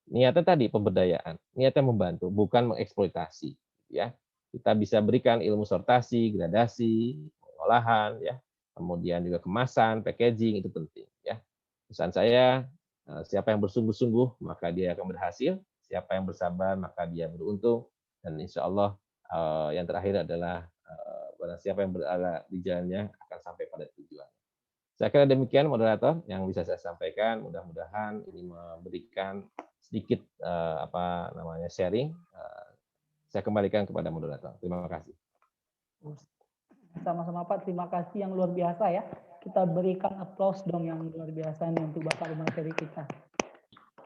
Niatnya tadi pemberdayaan, niatnya membantu, bukan mengeksploitasi. Ya, kita bisa berikan ilmu sortasi, gradasi, pengolahan, ya, kemudian juga kemasan, packaging itu penting. Ya, pesan saya, siapa yang bersungguh-sungguh maka dia akan berhasil, siapa yang bersabar maka dia beruntung, dan insya Allah yang terakhir adalah Barang siapa yang berada di jalannya akan sampai pada tujuan. Saya kira demikian moderator yang bisa saya sampaikan. Mudah-mudahan ini memberikan sedikit sharing. Saya kembalikan kepada moderator. Terima kasih. Sama-sama Pak, terima kasih yang luar biasa ya. Kita berikan applause dong yang luar biasa nih untuk Bapak materi kita.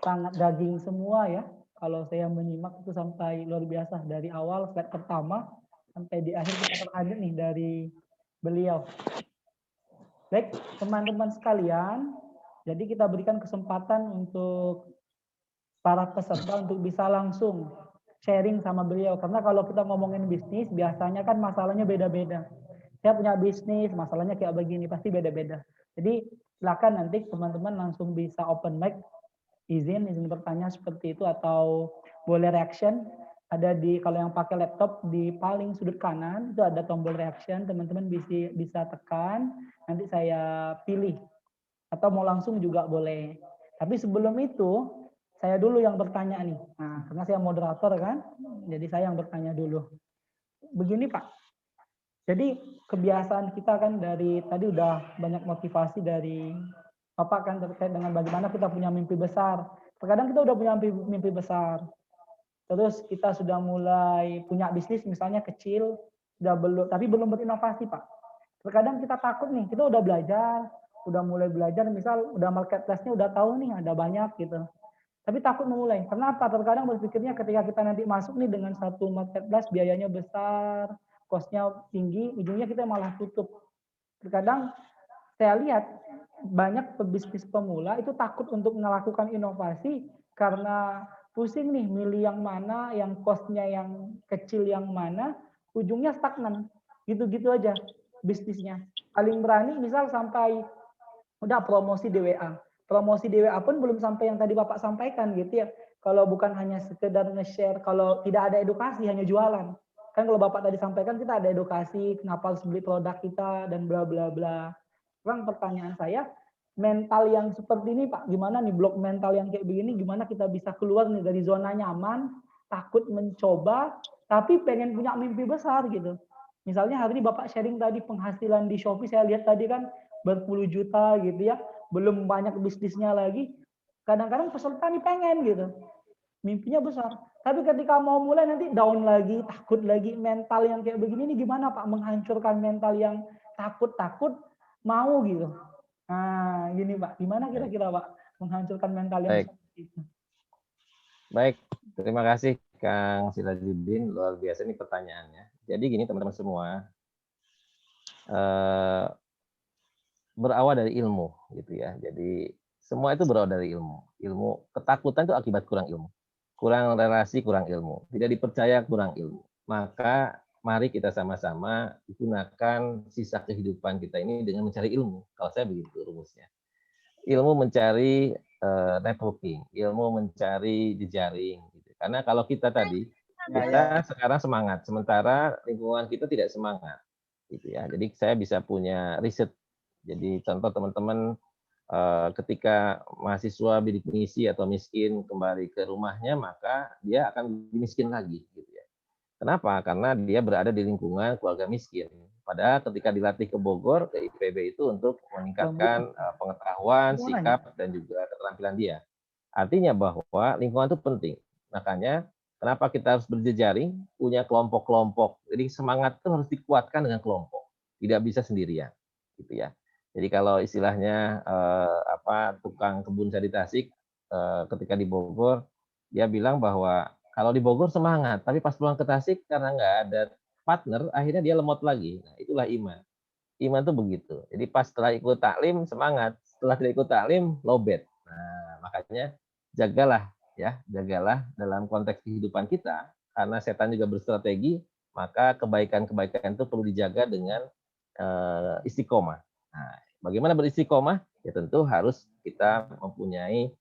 Sangat daging semua ya. Kalau saya menyimak itu sampai luar biasa dari awal slide pertama sampai di akhir kita terhadir nih dari beliau. Baik, teman-teman sekalian, jadi kita berikan kesempatan untuk para peserta untuk bisa langsung sharing sama beliau. Karena kalau kita ngomongin bisnis, biasanya kan masalahnya beda-beda. Saya punya bisnis, masalahnya kayak begini, pasti beda-beda. Jadi silakan nanti teman-teman langsung bisa open mic, izin bertanya seperti itu, atau boleh reaction. Ada di, kalau yang pakai laptop, di paling sudut kanan itu ada tombol reaction, teman-teman bisa tekan, nanti saya pilih. Atau mau langsung juga boleh. Tapi sebelum itu, saya dulu yang bertanya nih. Nah, karena saya moderator kan, jadi saya yang bertanya dulu. Begini Pak, jadi kebiasaan kita kan dari tadi udah banyak motivasi dari Bapak kan terkait dengan bagaimana kita punya mimpi besar. Terkadang kita udah punya mimpi besar. Terus kita sudah mulai punya bisnis misalnya kecil, tapi belum berinovasi Pak. Terkadang kita takut nih, kita udah belajar, udah mulai belajar, misal udah marketplace-nya udah tahu nih ada banyak gitu. Tapi takut memulai. Kenapa? Terkadang berpikirnya ketika kita nanti masuk nih dengan satu marketplace biayanya besar, cost-nya tinggi, ujungnya kita malah tutup. Terkadang saya lihat banyak pebisnis pemula itu takut untuk melakukan inovasi karena pusing nih milih yang mana, yang cost-nya yang kecil yang mana, ujungnya stagnan. Gitu-gitu aja bisnisnya. Paling berani misal sampai udah promosi di WA. Promosi di WA pun belum sampai yang tadi Bapak sampaikan gitu ya. Kalau bukan hanya sekedar nge-share, kalau tidak ada edukasi hanya jualan. Kan kalau Bapak tadi sampaikan kita ada edukasi, kenapa harus beli produk kita dan bla bla bla. Sekarang pertanyaan saya, mental yang seperti ini Pak, gimana nih blok mental yang kayak begini, gimana kita bisa keluar nih dari zona nyaman, takut mencoba, tapi pengen punya mimpi besar gitu. Misalnya hari ini Bapak sharing tadi penghasilan di Shopee, saya lihat tadi kan berpuluh juta gitu ya, belum banyak bisnisnya lagi. Kadang-kadang peserta nih pengen gitu, mimpinya besar. Tapi ketika mau mulai nanti down lagi, takut lagi, mental yang kayak begini nih gimana Pak menghancurkan mental yang takut-takut mau gitu. Nah, gini Pak, gimana kira-kira Pak menghancurkan mental yang seperti itu? Baik, terima kasih Kang Sirajuddin, luar biasa ini pertanyaannya. Jadi gini teman-teman semua, berawal dari ilmu gitu ya. Jadi semua itu berawal dari ilmu. Ilmu, ketakutan itu akibat kurang ilmu. Kurang relasi, kurang ilmu. Tidak dipercaya, kurang ilmu. Maka mari kita sama-sama gunakan sisa kehidupan kita ini dengan mencari ilmu. Kalau saya begitu rumusnya. Ilmu mencari networking, ilmu mencari jejaring. Gitu. Karena kalau kita tadi, kita sekarang semangat, sementara lingkungan kita tidak semangat. Gitu ya. Jadi saya bisa punya riset. Jadi contoh teman-teman ketika mahasiswa bidik misi atau miskin kembali ke rumahnya, maka dia akan miskin lagi. Gitu ya. Kenapa? Karena dia berada di lingkungan keluarga miskin. Padahal ketika dilatih ke Bogor, ke IPB itu untuk meningkatkan pengetahuan, sikap, dan juga keterampilan dia. Artinya bahwa lingkungan itu penting. Makanya kenapa kita harus berjejaring, punya kelompok-kelompok. Jadi semangat itu harus dikuatkan dengan kelompok, tidak bisa sendirian, gitu ya. Jadi kalau istilahnya tukang kebun saya di Tasik, ketika di Bogor, dia bilang bahwa kalau di Bogor semangat, tapi pas pulang ke Tasik karena nggak ada partner, akhirnya dia lemot lagi. Nah, itulah iman. Iman itu begitu. Jadi pas setelah ikut taklim semangat, setelah tidak ikut taklim lowbat. Nah, makanya jagalah dalam konteks kehidupan kita, karena setan juga berstrategi, maka kebaikan-kebaikan itu perlu dijaga dengan istiqomah. Nah, bagaimana beristiqomah? Ya tentu harus kita mempunyai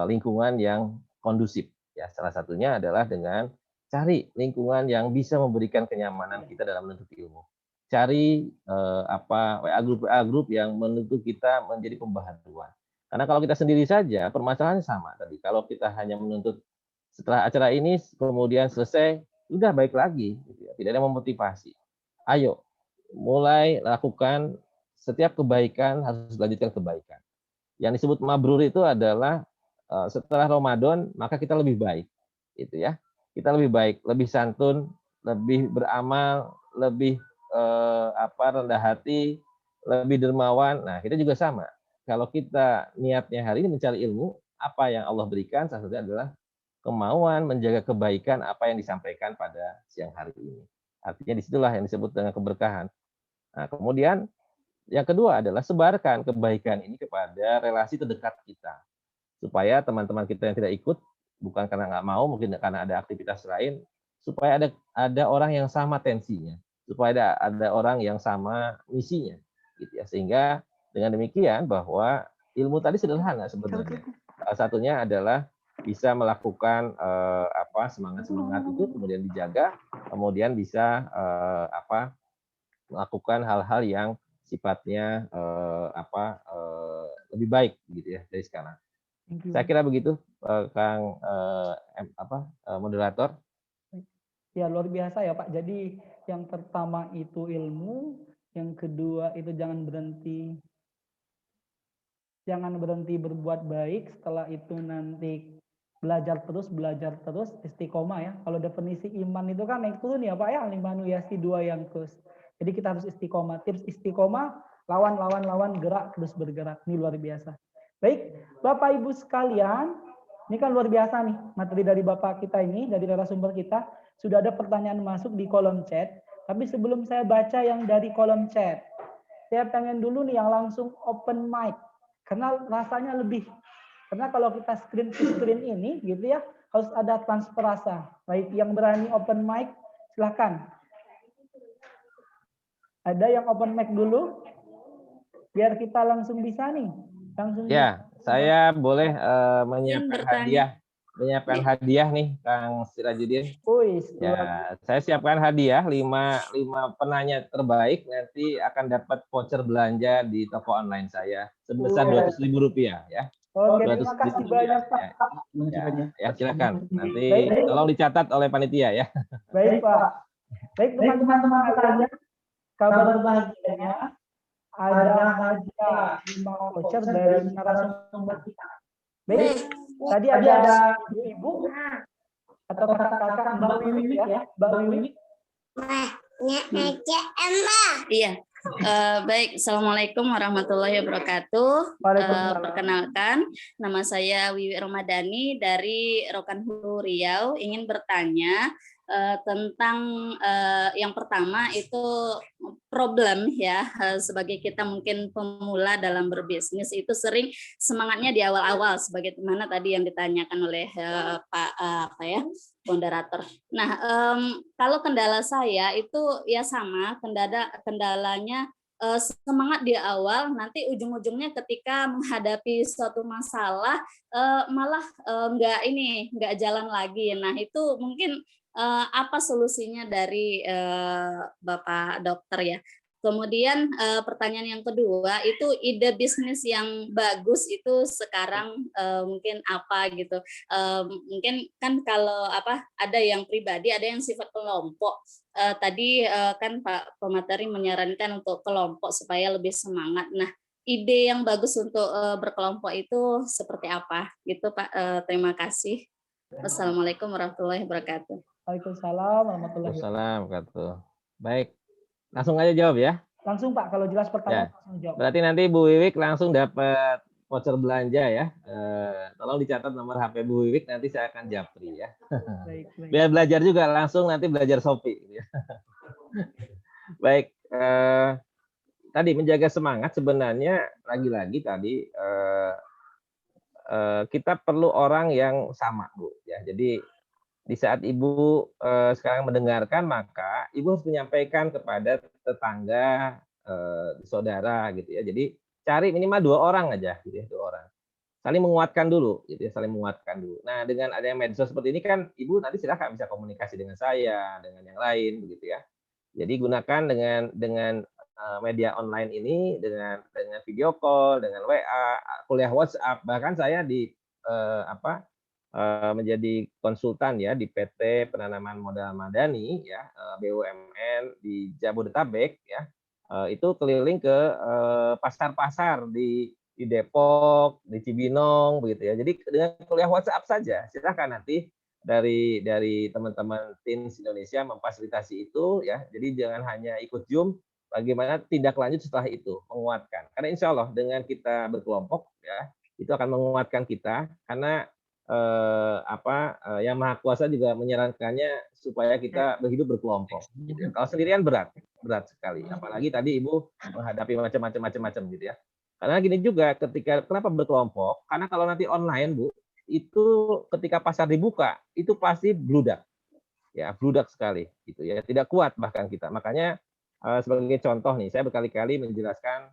lingkungan yang kondusif. Ya, salah satunya adalah dengan cari lingkungan yang bisa memberikan kenyamanan kita dalam menuntut ilmu. Cari WA group yang menuntut kita menjadi pembaharuan. Karena kalau kita sendiri saja, permasalahannya sama tadi. Kalau kita hanya menuntut setelah acara ini kemudian selesai, udah baik lagi, gitu ya. Tidak ada memotivasi. Ayo mulai lakukan setiap kebaikan harus dilanjutkan kebaikan. Yang disebut mabrur itu adalah setelah Ramadan maka kita lebih baik, gitu ya. Kita lebih baik, lebih santun, lebih beramal, lebih rendah hati, lebih dermawan. Nah, kita juga sama. Kalau kita niatnya hari ini mencari ilmu, apa yang Allah berikan salah satunya adalah kemauan menjaga kebaikan apa yang disampaikan pada siang hari ini. Artinya disitulah yang disebut dengan keberkahan. Nah, kemudian yang kedua adalah sebarkan kebaikan ini kepada relasi terdekat kita. Supaya teman-teman kita yang tidak ikut, bukan karena nggak mau, mungkin karena ada aktivitas lain, supaya ada orang yang sama tensinya, supaya ada orang yang sama misinya, gitu ya. Sehingga dengan demikian bahwa ilmu tadi sederhana sebenarnya. Salah satunya adalah bisa melakukan semangat itu kemudian dijaga, kemudian bisa melakukan hal-hal yang sifatnya lebih baik gitu ya dari sekarang. Thank you. Saya kira begitu, Kang moderator. Ya, luar biasa ya Pak. Jadi yang pertama itu ilmu, yang kedua itu jangan berhenti berbuat baik, setelah itu nanti belajar terus, istiqomah ya. Kalau definisi iman itu kan naik turun ya Pak ya, al-imanu yasi dua yang terus. Jadi kita harus istiqomah. Tips istiqomah, lawan, gerak, terus bergerak. Ini luar biasa. Baik, Bapak Ibu sekalian, ini kan luar biasa nih materi dari Bapak kita ini, dari narasumber kita. Sudah ada pertanyaan masuk di kolom chat. Tapi sebelum saya baca yang dari kolom chat, saya pengen dulu nih yang langsung open mic. Karena rasanya lebih. Karena kalau kita screen to screen ini gitu ya, harus ada transfer rasa. Baik, yang berani open mic, silahkan. Ada yang open mic dulu? Biar kita langsung bisa nih. Langsung Ya, saya boleh menyiapkan Iya. hadiah nih, Kang Sirajuddin. Ya, saya siapkan hadiah 5 penanya terbaik nanti akan dapat voucher belanja di toko online saya sebesar Rp200.000 ya. Oke, terima kasih banyak Pak. Ya, silakan. Nanti tolong dicatat oleh panitia ya. Baik Pak. Baik teman-teman sekalian, kabar bahagianya ada hadiah 5 voucher dari narasumber kita. Baik, tadi ada ibu-ibu atau kakak-kakak Mbak Wiwi ya, Mbak Wiwi. Iya. Baik, Assalamualaikum warahmatullahi wabarakatuh. Perkenalkan, nama saya Wiwi Ramadhani dari Rokan Hulu Riau. Ingin bertanya tentang yang pertama itu problem ya, sebagai kita mungkin pemula dalam berbisnis itu sering semangatnya di awal-awal sebagaimana tadi yang ditanyakan oleh Pak moderator. Nah, kalau kendala saya itu ya sama, kendalanya semangat di awal, nanti ujung-ujungnya ketika menghadapi suatu masalah malah nggak jalan lagi. Nah, itu mungkin apa solusinya dari Bapak Dokter ya. Kemudian pertanyaan yang kedua itu ide bisnis yang bagus itu sekarang mungkin apa gitu. Mungkin kan kalau ada yang pribadi, ada yang sifat kelompok. Tadi kan Pak pemateri menyarankan untuk kelompok supaya lebih semangat. Nah, ide yang bagus untuk berkelompok itu seperti apa gitu Pak. Terima kasih. Wassalamualaikum warahmatullahi wabarakatuh. Waalaikumsalam warahmatullahi wabarakatuh. Baik, langsung aja jawab ya. Langsung Pak, kalau jelas pertanyaan langsung jawab. Berarti nanti Bu Wiwik langsung dapat voucher belanja ya. Tolong dicatat nomor HP Bu Wiwik, nanti saya akan japri ya. Baik. Biar belajar juga, langsung nanti belajar Shopee. Baik, tadi menjaga semangat sebenarnya lagi-lagi tadi kita perlu orang yang sama Bu ya. Jadi di saat Ibu sekarang mendengarkan, maka Ibu harus menyampaikan kepada tetangga, saudara gitu ya. Jadi cari minimal 2 orang aja gitu ya, 2 orang. Saling menguatkan dulu gitu ya, saling menguatkan dulu. Nah, dengan adanya medsos seperti ini kan Ibu nanti silakan bisa komunikasi dengan saya, dengan yang lain begitu ya. Jadi gunakan dengan media online ini, dengan video call, dengan WA, kuliah WhatsApp, bahkan saya menjadi konsultan ya di PT Penanaman Modal Madani ya, BUMN di Jabodetabek ya. itu keliling ke pasar-pasar di Depok, di Cibinong, begitu ya. Jadi dengan kuliah WhatsApp saja, silakan nanti dari teman-teman Teens Indonesia memfasilitasi itu ya. Jadi jangan hanya ikut Zoom, bagaimana tindak lanjut setelah itu menguatkan. Karena insya Allah dengan kita berkelompok ya, itu akan menguatkan kita karena yang Maha Kuasa juga menyarankannya supaya kita berhidup berkelompok. Gitu ya. Kalau sendirian berat sekali. Apalagi tadi Ibu menghadapi macam-macam gitu ya. Karena gini juga kenapa berkelompok? Karena kalau nanti online Bu, itu ketika pasar dibuka itu pasti bludak. Ya, bludak sekali gitu ya. Tidak kuat bahkan kita. Makanya sebagai contoh nih, saya berkali-kali menjelaskan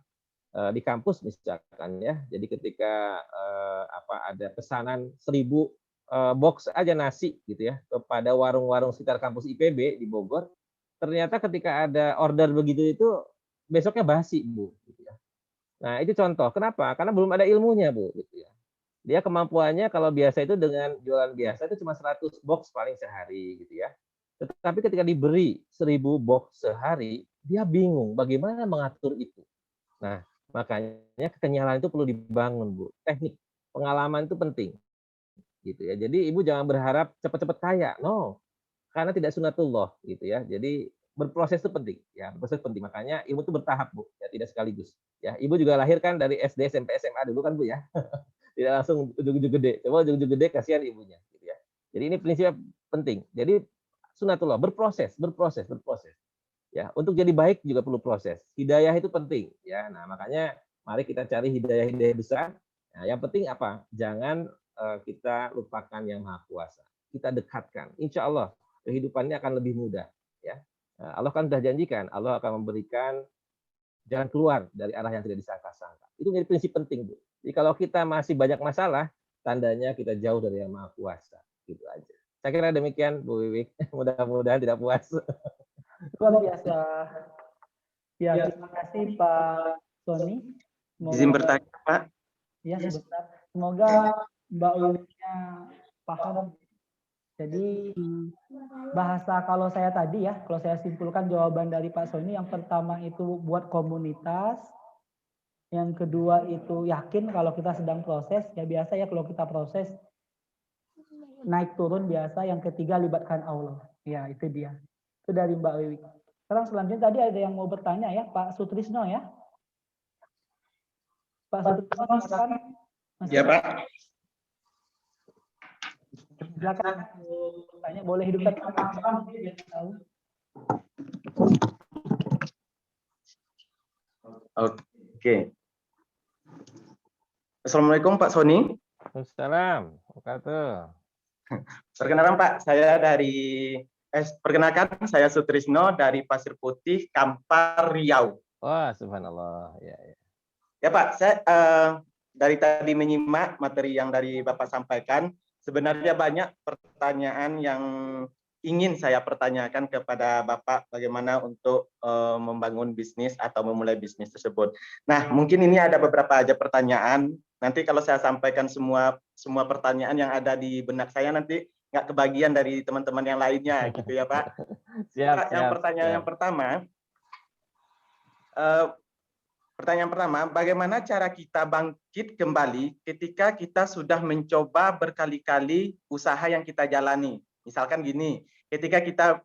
di kampus misalkan ya. Jadi ketika ada pesanan 1000 box aja nasi gitu ya kepada warung-warung sekitar kampus IPB di Bogor, ternyata ketika ada order begitu itu besoknya basi Bu gitu ya. Nah, itu contoh. Kenapa? Karena belum ada ilmunya, Bu, gitu ya. Dia kemampuannya kalau biasa itu dengan jualan biasa itu cuma 100 box paling sehari gitu ya. Tetapi ketika diberi 1000 box sehari, dia bingung bagaimana mengatur itu. Nah, makanya kekenyalan itu perlu dibangun, Bu. Teknik, pengalaman itu penting. Gitu ya. Jadi Ibu jangan berharap cepat-cepat kaya. No. Karena tidak sunatullah gitu ya. Jadi berproses itu penting ya, berproses penting. Makanya ilmu itu bertahap Bu, ya tidak sekaligus. Ya, Ibu juga lahir kan dari SD, SMP, SMA dulu kan Bu ya. Tidak langsung ujug-ujug gede. Coba ujug-ujug gede kasihan ibunya gitu ya. Jadi ini prinsipnya penting. Jadi sunatullah berproses. Ya, untuk jadi baik juga perlu proses. Hidayah itu penting ya. Nah, makanya mari kita cari hidayah-hidayah besar. Nah, yang penting apa? Jangan kita lupakan yang Maha Kuasa. Kita dekatkan. Insya Allah kehidupannya akan lebih mudah ya. Allah kan sudah janjikan, Allah akan memberikan jalan keluar dari arah yang tidak disangka-sangka. Itu menjadi prinsip penting, Bu. Jadi kalau kita masih banyak masalah, tandanya kita jauh dari Yang Maha Kuasa. Gitu aja. Saya kira demikian, Bu Wiwik. Mudah-mudahan tidak puas. Luar biasa. Ya, terima kasih Pak Sony. izin bertanya Pak. Ya, sebentar. Semoga Mbak Wiwiknya paham. Jadi bahasa kalau saya tadi ya, kalau saya simpulkan jawaban dari Pak Sony, yang pertama itu buat komunitas, yang kedua itu yakin kalau kita sedang proses, ya biasa ya kalau kita proses naik turun biasa, yang ketiga libatkan Allah. Ya itu dia. Itu dari Mbak Wiwi. Sekarang selanjutnya tadi ada yang mau bertanya ya, Pak Sutrisno ya. Pak Sutrisno silakan. Ya Pak. Silakan bertanya, boleh hidupkan kamera. Oke. Assalamualaikum Pak Sony. Assalamualaikum. Perkenalkan Pak, perkenalkan saya Sutrisno dari Pasir Putih, Kampar, Riau. Wah, subhanallah. Ya. Ya Pak, saya dari tadi menyimak materi yang dari Bapak sampaikan, sebenarnya banyak pertanyaan yang ingin saya pertanyakan kepada Bapak bagaimana untuk membangun bisnis atau memulai bisnis tersebut. Nah, mungkin ini ada beberapa aja pertanyaan. Nanti kalau saya sampaikan semua pertanyaan yang ada di benak saya nanti nggak kebagian dari teman-teman yang lainnya, gitu ya Pak. Siap. Yang pertama, pertanyaan pertama, bagaimana cara kita bangkit kembali ketika kita sudah mencoba berkali-kali usaha yang kita jalani? Misalkan gini, ketika kita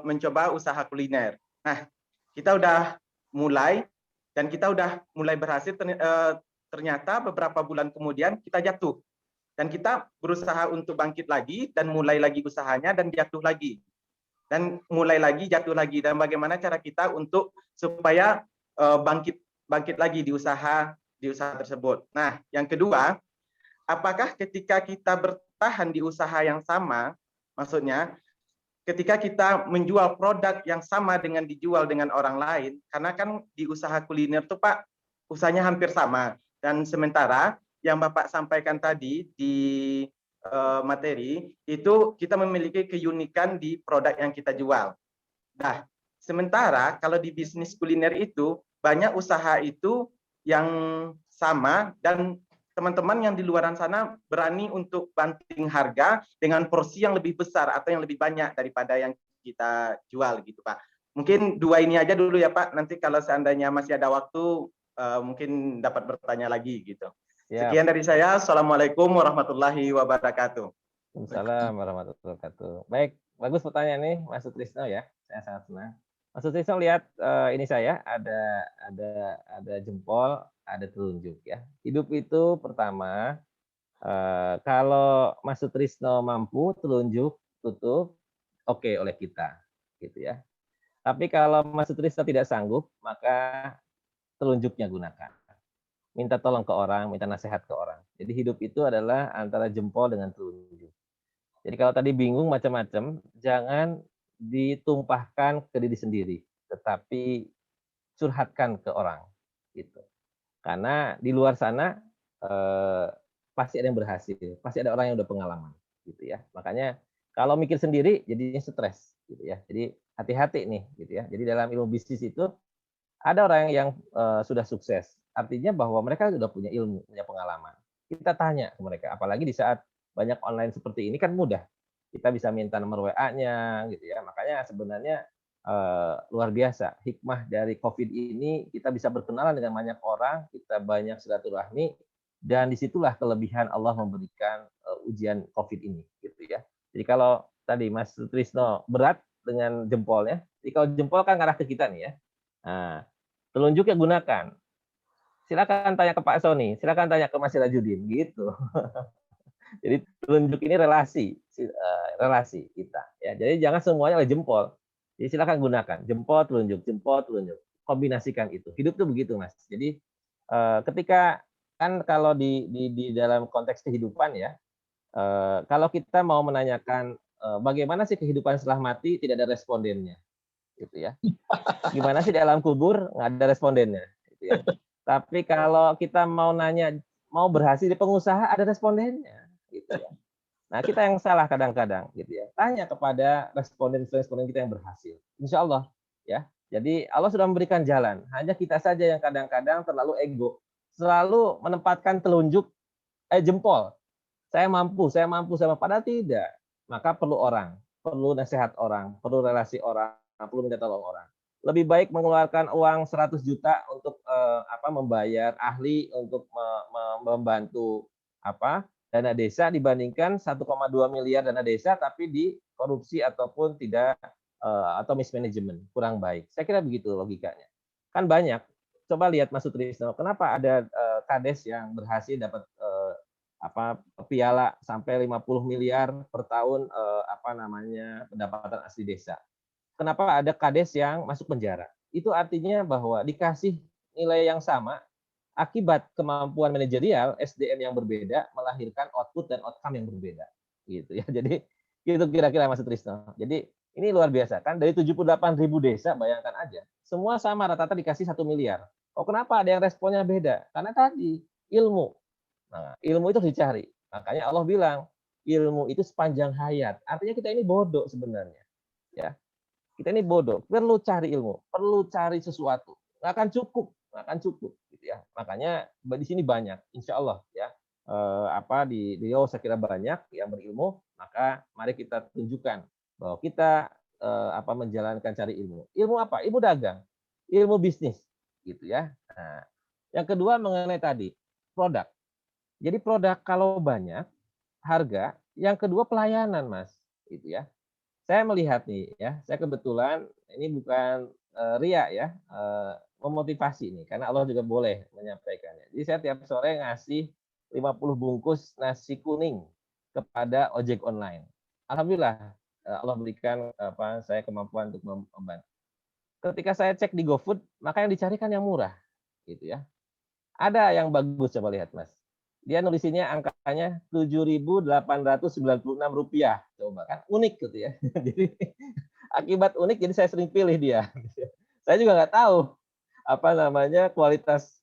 mencoba usaha kuliner. Nah, kita udah mulai dan kita udah mulai berhasil, ternyata beberapa bulan kemudian kita jatuh. Dan kita berusaha untuk bangkit lagi dan mulai lagi usahanya dan jatuh lagi. Dan mulai lagi, jatuh lagi. Dan bagaimana cara kita untuk supaya bangkit lagi di usaha tersebut. Nah, yang kedua, apakah ketika kita bertahan di usaha yang sama, maksudnya ketika kita menjual produk yang sama dengan dijual dengan orang lain, karena kan di usaha kuliner tuh Pak, usahanya hampir sama. Dan sementara yang Bapak sampaikan tadi di materi, itu kita memiliki keunikan di produk yang kita jual. Nah, sementara kalau di bisnis kuliner itu banyak usaha itu yang sama dan teman-teman yang di luaran sana berani untuk banting harga dengan porsi yang lebih besar atau yang lebih banyak daripada yang kita jual gitu Pak. Mungkin 2 ini aja dulu ya Pak. Nanti kalau seandainya masih ada waktu, mungkin dapat bertanya lagi gitu. Siap. Sekian dari saya. Assalamualaikum warahmatullahi wabarakatuh. Waalaikumsalam warahmatullahi wabarakatuh. Baik, bagus pertanyaan nih Mas Sutrisno ya. Saya sangat senang. Mas Sutrisno lihat ini saya ada jempol, ada telunjuk ya. Hidup itu pertama kalau Mas Sutrisno mampu telunjuk tutup oke oleh kita gitu ya. Tapi kalau Mas Sutrisno tidak sanggup, maka telunjuknya gunakan. Minta tolong ke orang, minta nasihat ke orang. Jadi hidup itu adalah antara jempol dengan telunjuk. Jadi kalau tadi bingung macam-macam, jangan ditumpahkan ke diri sendiri, tetapi curhatkan ke orang gitu. Karena di luar sana pasti ada yang berhasil, pasti ada orang yang udah pengalaman gitu ya. Makanya kalau mikir sendiri jadinya stres gitu ya. Jadi hati-hati nih gitu ya. Jadi dalam ilmu bisnis itu ada orang yang sudah sukses. Artinya bahwa mereka sudah punya ilmu, punya pengalaman. Kita tanya ke mereka, apalagi di saat banyak online seperti ini kan mudah. Kita bisa minta nomor WA-nya gitu ya. Makanya sebenarnya luar biasa hikmah dari COVID ini, kita bisa berkenalan dengan banyak orang, kita banyak silaturahmi, dan disitulah kelebihan Allah memberikan ujian COVID ini gitu ya. Jadi kalau tadi Mas Sutrisno berat dengan jempolnya, jadi kalau jempol kan ngarah ke kita nih ya. Nah, telunjuknya gunakan. Silakan tanya ke Pak Sony, silakan tanya ke Mas Sirajudin gitu. Jadi telunjuk ini relasi kita ya. Jadi jangan semuanya oleh jempol. Jadi silakan gunakan jempol telunjuk, kombinasikan itu. Hidup tuh begitu Mas. Jadi ketika kan kalau di dalam konteks kehidupan ya, kalau kita mau menanyakan bagaimana sih kehidupan setelah mati, tidak ada respondennya gitu ya. Gimana sih di alam kubur, nggak ada respondennya gitu ya. Tapi kalau kita mau nanya mau berhasil di pengusaha, ada respondennya gitu ya. Nah, kita yang salah kadang-kadang gitu ya. Tanya kepada responden kita yang berhasil. Insya Allah ya. Jadi Allah sudah memberikan jalan. Hanya kita saja yang kadang-kadang terlalu ego, selalu menempatkan telunjuk jempol. Saya mampu. Padahal tidak. Maka perlu orang, perlu nasihat orang, perlu relasi orang, perlu minta tolong orang. Lebih baik mengeluarkan uang 100 juta untuk membayar ahli untuk membantu dana desa dibandingkan 1,2 miliar dana desa tapi dikorupsi ataupun tidak atau mismanagement, kurang baik. Saya kira begitu logikanya. Kan banyak. Coba lihat Mas Sutrisno, kenapa ada kades yang berhasil dapat piala sampai 50 miliar per tahun pendapatan asli desa. Kenapa ada kades yang masuk penjara? Itu artinya bahwa dikasih nilai yang sama, akibat kemampuan manajerial, SDM yang berbeda melahirkan output dan outcome yang berbeda. Gitu ya. Jadi itu kira-kira Mas Sutrisno. Jadi ini luar biasa kan, dari 78.000 desa, bayangkan aja. Semua sama rata-rata dikasih 1 miliar. Oh, kenapa ada yang responnya beda? Karena tadi ilmu. Nah, ilmu itu dicari. Makanya Allah bilang, ilmu itu sepanjang hayat. Artinya kita ini bodoh sebenarnya. Ya. Kita ini bodoh, perlu cari ilmu, perlu cari sesuatu. Nggak akan cukup gitu ya. Makanya di sini banyak, insya Allah ya. Di Riau saya kira banyak yang berilmu, maka mari kita tunjukkan bahwa kita menjalankan cari ilmu. Ilmu apa? Ilmu dagang, ilmu bisnis gitu ya. Nah, yang kedua mengenai tadi produk. Jadi produk kalau banyak harga, yang kedua pelayanan Mas, gitu ya. Saya melihat nih ya, saya kebetulan ini bukan ria ya, memotivasi nih, karena Allah juga boleh menyampaikannya. Jadi saya tiap sore ngasih 50 bungkus nasi kuning kepada ojek online. Alhamdulillah Allah berikan saya kemampuan untuk membantu. Ketika saya cek di GoFood, maka yang dicarikan yang murah, gitu ya. Ada yang bagus, coba lihat Mas. Dia nulisinnya angkanya Rp7.896. Coba kan unik gitu ya. Jadi akibat unik jadi saya sering pilih dia. Saya juga nggak tahu kualitas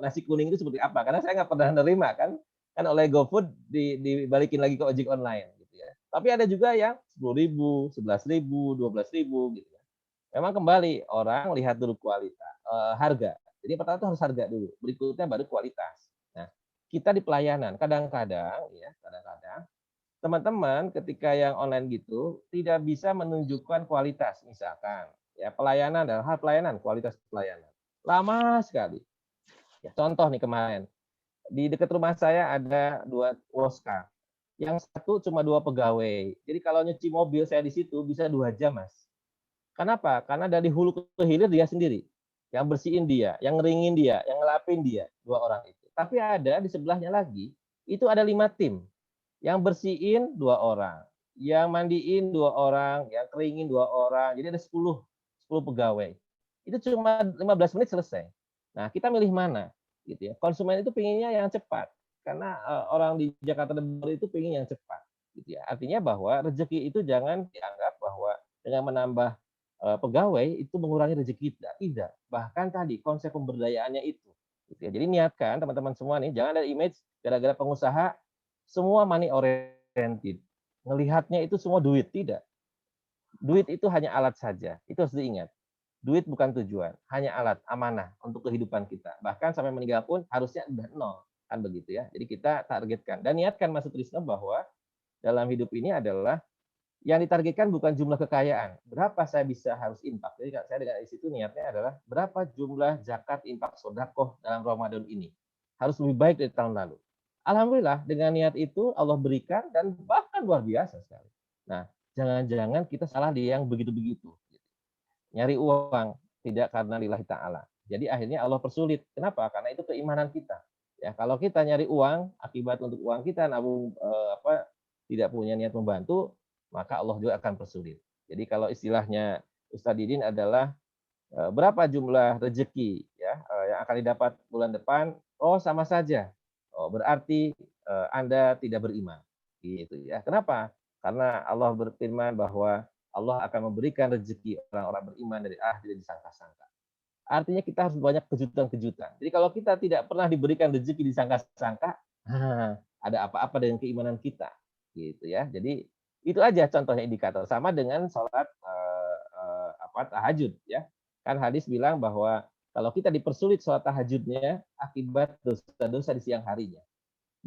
nasi kuning itu seperti apa karena saya nggak pernah nerima kan oleh GoFood dibalikin lagi ke ojek online gitu ya. Tapi ada juga yang 10.000, 11.000, 12.000 gitu ya. Memang kembali orang lihat dulu kualitas, harga. Jadi pertama itu harus harga dulu, berikutnya baru kualitas. Nah, kita di pelayanan kadang-kadang teman-teman ketika yang online gitu tidak bisa menunjukkan kualitas, misalkan Ya, pelayanan adalah hal pelayanan, kualitas pelayanan. Lama sekali. Ya, contoh nih kemarin, di dekat rumah saya ada 2 Oscar. Yang satu cuma 2 pegawai. Jadi kalau nyuci mobil saya di situ bisa 2 jam, Mas. Kenapa? Karena dari hulu ke hilir dia sendiri. Yang bersihin dia, yang ngeringin dia, yang ngelapin dia, 2 orang itu. Tapi ada di sebelahnya lagi, itu ada 5 tim. Yang bersihin 2 orang, yang mandiin 2 orang, yang keringin 2 orang. Jadi ada 10 pegawai. Itu cuma 15 menit selesai. Nah, kita milih mana? Gitu ya. Konsumen itu pinginnya yang cepat. Karena orang di Jakarta Timur itu pingin yang cepat. Gitu ya. Artinya bahwa rezeki itu jangan dianggap bahwa dengan menambah pegawai itu mengurangi rezeki kita. Tidak. Bahkan tadi konsep pemberdayaannya itu. Gitu ya. Jadi niatkan teman-teman semua nih, jangan ada image gara-gara pengusaha semua money oriented. Ngelihatnya itu semua duit. Tidak. Duit itu hanya alat saja. Itu harus diingat. Duit bukan tujuan, hanya alat, amanah untuk kehidupan kita. Bahkan sampai meninggal pun harusnya udah nol. Kan begitu ya. Jadi kita targetkan. Dan niatkan Mas Sutrisno bahwa dalam hidup ini adalah yang ditargetkan bukan jumlah kekayaan. Berapa saya bisa harus infak. Jadi saya dengan di situ niatnya adalah berapa jumlah zakat, infak, sedekah dalam Ramadan ini. Harus lebih baik dari tahun lalu. Alhamdulillah dengan niat itu Allah berikan dan bahkan luar biasa sekali. Nah, jangan-jangan kita salah di yang begitu-begitu. Nyari uang tidak karena lillahi ta'ala. Jadi akhirnya Allah persulit. Kenapa? Karena itu keimanan kita. Ya, kalau kita nyari uang, akibat untuk uang kita nabung tidak punya niat membantu, maka Allah juga akan persulit. Jadi kalau istilahnya Ustadz Didin adalah berapa jumlah rezeki ya yang akan didapat bulan depan? Oh, sama saja. Oh, berarti Anda tidak beriman. Gitu ya. Kenapa? Karena Allah berfirman bahwa Allah akan memberikan rezeki orang-orang beriman dari tidak disangka-sangka. Artinya kita harus banyak kejutan-kejutan. Jadi kalau kita tidak pernah diberikan rezeki disangka-sangka, ada apa-apa dengan keimanan kita, gitu ya. Jadi itu aja contohnya indikator. Sama dengan sholat tahajud, ya. Kan hadis bilang bahwa kalau kita dipersulit sholat tahajudnya akibat dosa-dosa di siang harinya.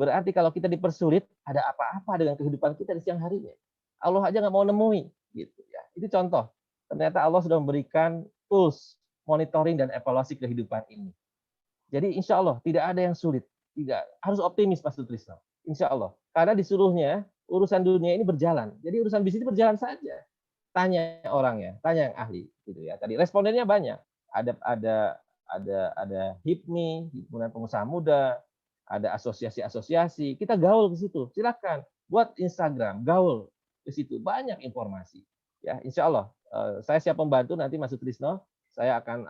Berarti kalau kita dipersulit, ada apa-apa dengan kehidupan kita di siang harinya. Allah aja nggak mau nemui. Gitu ya. Itu contoh. Ternyata Allah sudah memberikan tools monitoring dan evaluasi kehidupan ini. Jadi insya Allah tidak ada yang sulit. Tidak harus optimis Mas Sutrisno. Insya Allah. Karena disuruhnya urusan dunia ini berjalan. Jadi urusan bisnis berjalan saja. Tanya orangnya, tanya yang ahli. Gitu ya. Tadi respondennya banyak. Ada HIPMI, Himpunan Pengusaha Muda, ada asosiasi-asosiasi. Kita gaul ke situ. Silakan buat Instagram, gaul ke situ, banyak informasi. Ya, insya Allah saya siap membantu nanti Mas Sutrisno. Saya akan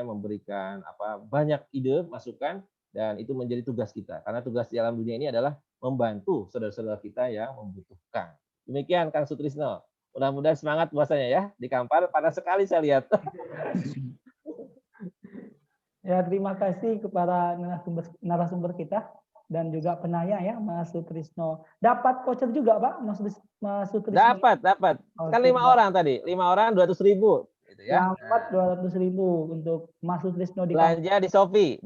memberikan banyak ide, masukan, dan itu menjadi tugas kita. Karena tugas di alam dunia ini adalah membantu saudara-saudara kita yang membutuhkan. Demikian Kang Sutrisno. Mudah-mudahan semangat puasanya ya. Di Kampar panas sekali saya lihat. Ya, terima kasih kepada narasumber kita dan juga penanya ya Mas Sutrisno. Dapat voucher juga Pak Mas Sutrisno? Dapat. Kan 5 orang tadi, 5 orang 200.000 gitu ya. Yang 200.000 untuk Mas Sutrisno belanja di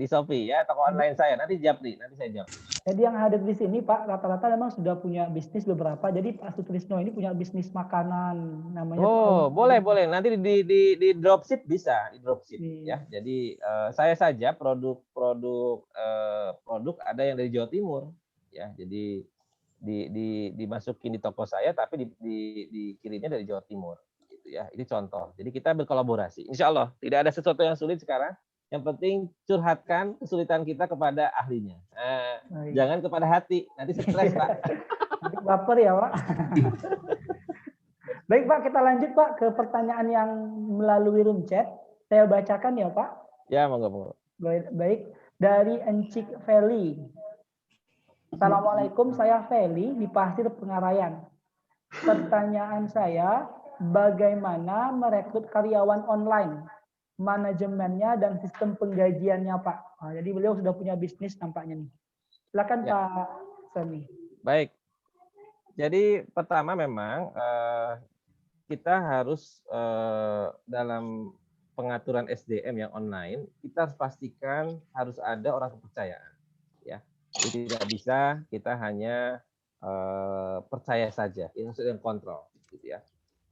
Shopee ya, toko online saya. Nanti Japri, nanti saya jawab. Jadi yang hadir di sini Pak rata-rata memang sudah punya bisnis beberapa. Jadi Pak Sutrisno ini punya bisnis makanan namanya. Oh, boleh. Nanti di dropship bisa, di dropship ya. Jadi saya saja produk ada yang dari Jawa Timur ya. Jadi dimasukin di toko saya tapi dikirimnya dari Jawa Timur gitu ya. Ini contoh. Jadi kita berkolaborasi. Insya Allah tidak ada sesuatu yang sulit sekarang. Yang penting curhatkan kesulitan kita kepada ahlinya. Jangan kepada hati, nanti stres Pak. Nanti baper ya Pak. Baik Pak, kita lanjut Pak ke pertanyaan yang melalui room chat. Saya bacakan ya Pak. Ya, monggo. Baik, dari Encik Feli. Assalamualaikum, saya Feli di Pasir Pengarayan. Pertanyaan saya, bagaimana merekrut karyawan online? Manajemennya dan sistem penggajiannya Pak. Jadi beliau sudah punya bisnis tampaknya nih. Silakan ya. Pak Sani. Baik. Jadi pertama memang kita harus dalam pengaturan SDM yang online, kita harus pastikan harus ada orang kepercayaan. Ya, jadi tidak bisa kita hanya percaya saja, itu yang kontrol, gitu ya.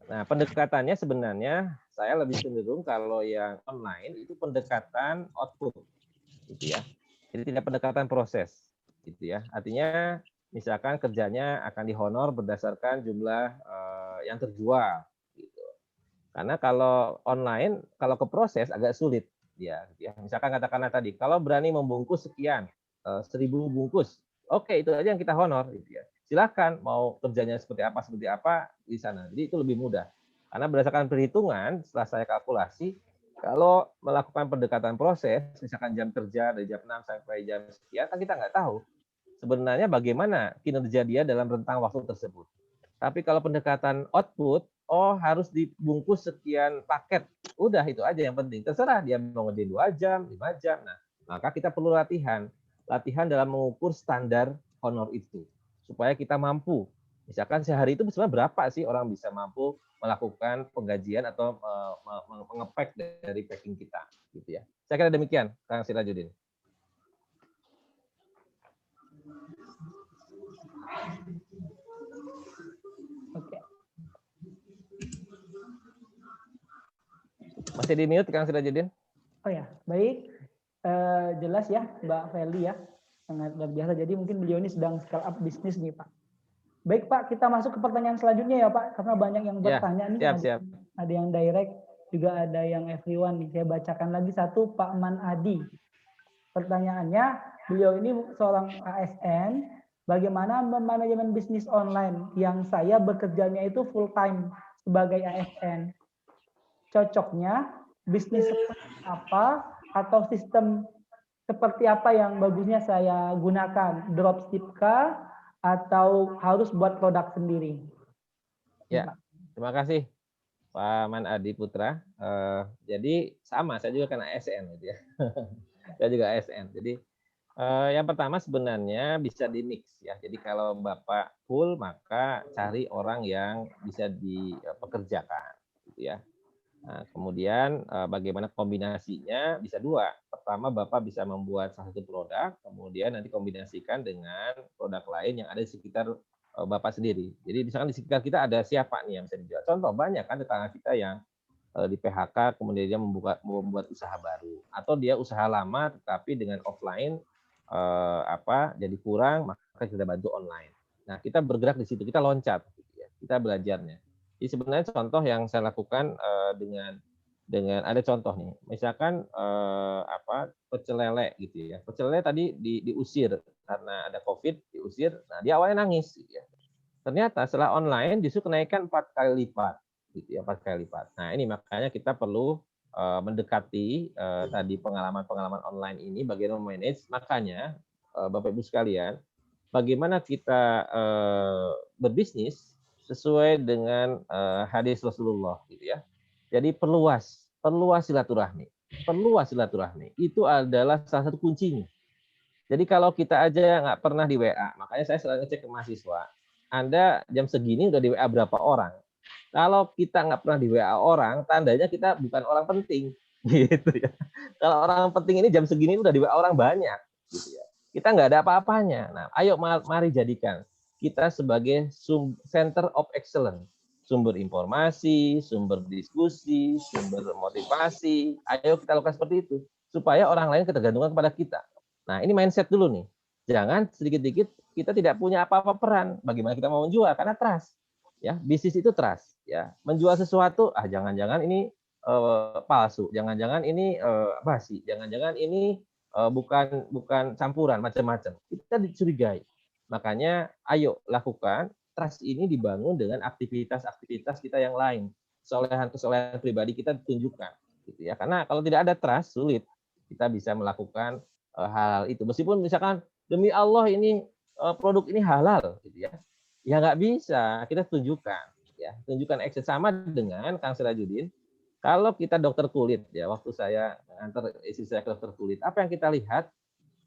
Nah, pendekatannya sebenarnya saya lebih cenderung kalau yang online itu pendekatan output, gitu ya. Jadi tidak pendekatan proses, gitu ya. Artinya misalkan kerjanya akan dihonor berdasarkan jumlah yang terjual, gitu. Karena kalau online, kalau ke proses agak sulit, ya. Gitu ya. Misalkan katakanlah tadi, kalau berani membungkus sekian, 1.000 bungkus, oke itu aja yang kita honor, gitu ya. Silakan mau kerjanya seperti apa di sana. Jadi itu lebih mudah. Karena berdasarkan perhitungan, setelah saya kalkulasi, kalau melakukan pendekatan proses, misalkan jam kerja dari jam 6 sampai jam sekian, kan kita nggak tahu sebenarnya bagaimana kinerja dia dalam rentang waktu tersebut. Tapi kalau pendekatan output, harus dibungkus sekian paket. Udah itu aja yang penting. Terserah dia mau ngerjain 2 jam, 5 jam. Nah, maka kita perlu latihan. Latihan dalam mengukur standar honor itu. Supaya kita mampu. Misalkan sehari itu sebenarnya berapa sih orang bisa mampu melakukan penggajian atau mengepack dari packing kita. Gitu ya. Saya kira demikian, Kang Sirajudin. Oke. Masih di mute, Kang Sirajudin? Oh ya, baik. Jelas ya, Mbak Feli ya. Sangat luar biasa. Jadi mungkin beliau ini sedang scale up bisnis nih, Pak. Baik, Pak. Kita masuk ke pertanyaan selanjutnya ya, Pak. Karena banyak yang bertanya nih. Siap. Ada yang direct, juga ada yang everyone nih. Saya bacakan lagi satu, Pak Man Adi. Pertanyaannya, beliau ini seorang ASN. Bagaimana memanajemen bisnis online yang saya bekerjanya itu full time sebagai ASN? Cocoknya bisnis seperti apa atau sistem seperti apa yang bagusnya saya gunakan? Dropship kah atau harus buat produk sendiri? Ya, terima kasih Pak Man Adi Putra. Jadi sama, saya juga kan ASN gitu ya. Saya juga ASN. Jadi yang pertama sebenarnya bisa di-mix ya. Jadi kalau Bapak full maka cari orang yang bisa dipekerjakan gitu ya. Nah, kemudian bagaimana kombinasinya bisa 2. Pertama Bapak bisa membuat salah satu produk, kemudian nanti kombinasikan dengan produk lain yang ada di sekitar Bapak sendiri. Jadi misalkan di sekitar kita ada siapa nih yang bisa dijual. Contoh banyak kan tetangga kita yang di PHK kemudian dia membuat usaha baru atau dia usaha lama tetapi dengan offline jadi kurang, maka kita bantu online. Nah, kita bergerak di situ, kita loncat gitu ya. Kita belajarnya. Jadi sebenarnya contoh yang saya lakukan dengan ada contoh nih. Misalkan pecel lele gitu ya. Pecel lele tadi diusir karena ada Covid, diusir. Nah, dia awalnya nangis gitu ya. Ternyata setelah online justru kenaikan 4 kali lipat gitu ya, 4 kali lipat. Nah, ini makanya kita perlu mendekati tadi pengalaman-pengalaman online ini bagaimana manage. Makanya Bapak Ibu sekalian, bagaimana kita berbisnis sesuai dengan hadis Rasulullah gitu ya. Jadi perluas silaturahmi. Perluas silaturahmi. Itu adalah salah satu kuncinya. Jadi kalau kita aja nggak pernah di WA, makanya saya selalu ngecek ke mahasiswa. Anda jam segini udah di WA berapa orang? Kalau kita nggak pernah di WA orang, tandanya kita bukan orang penting, gitu ya. Kalau orang penting ini jam segini udah di WA orang banyak, gitu ya. Kita nggak ada apa-apanya. Nah, ayo mari jadikan kita sebagai center of excellence, sumber informasi, sumber diskusi, sumber motivasi. Ayo kita lakukan seperti itu supaya orang lain ketergantungan kepada kita. Nah, ini mindset dulu nih. Jangan sedikit-sedikit kita tidak punya apa-apa peran. Bagaimana kita mau menjual? Karena trust. Ya, bisnis itu trust. Ya, menjual sesuatu, jangan-jangan ini palsu, jangan-jangan ini basi, jangan-jangan ini bukan campuran macam-macam. Kita dicurigai. Makanya, ayo lakukan trust ini dibangun dengan aktivitas-aktivitas kita yang lain. Kesolehan pribadi kita ditunjukkan. Gitu ya. Karena kalau tidak ada trust, sulit kita bisa melakukan hal itu. Meskipun misalkan demi Allah ini produk ini halal, gitu ya. Ya nggak bisa, kita tunjukkan. Ya, tunjukkan akses sama dengan Kang Sirajudin. Kalau kita dokter kulit, ya waktu saya antar istri saya ke dokter kulit, apa yang kita lihat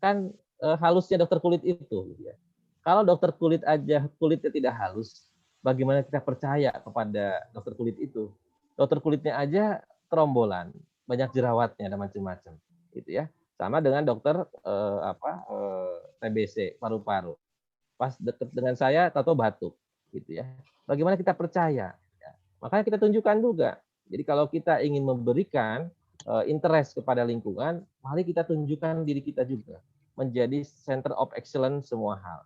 kan halusnya dokter kulit itu. Gitu ya. Kalau dokter kulit aja kulitnya tidak halus, bagaimana kita percaya kepada dokter kulit itu? Dokter kulitnya aja terombolan, banyak jerawatnya dan macam-macam, gitu ya. Sama dengan dokter TBC paru-paru. Pas deket dengan saya tato batuk gitu ya. Bagaimana kita percaya? Makanya kita tunjukkan juga. Jadi kalau kita ingin memberikan interest kepada lingkungan, mari kita tunjukkan diri kita juga menjadi center of excellence semua hal.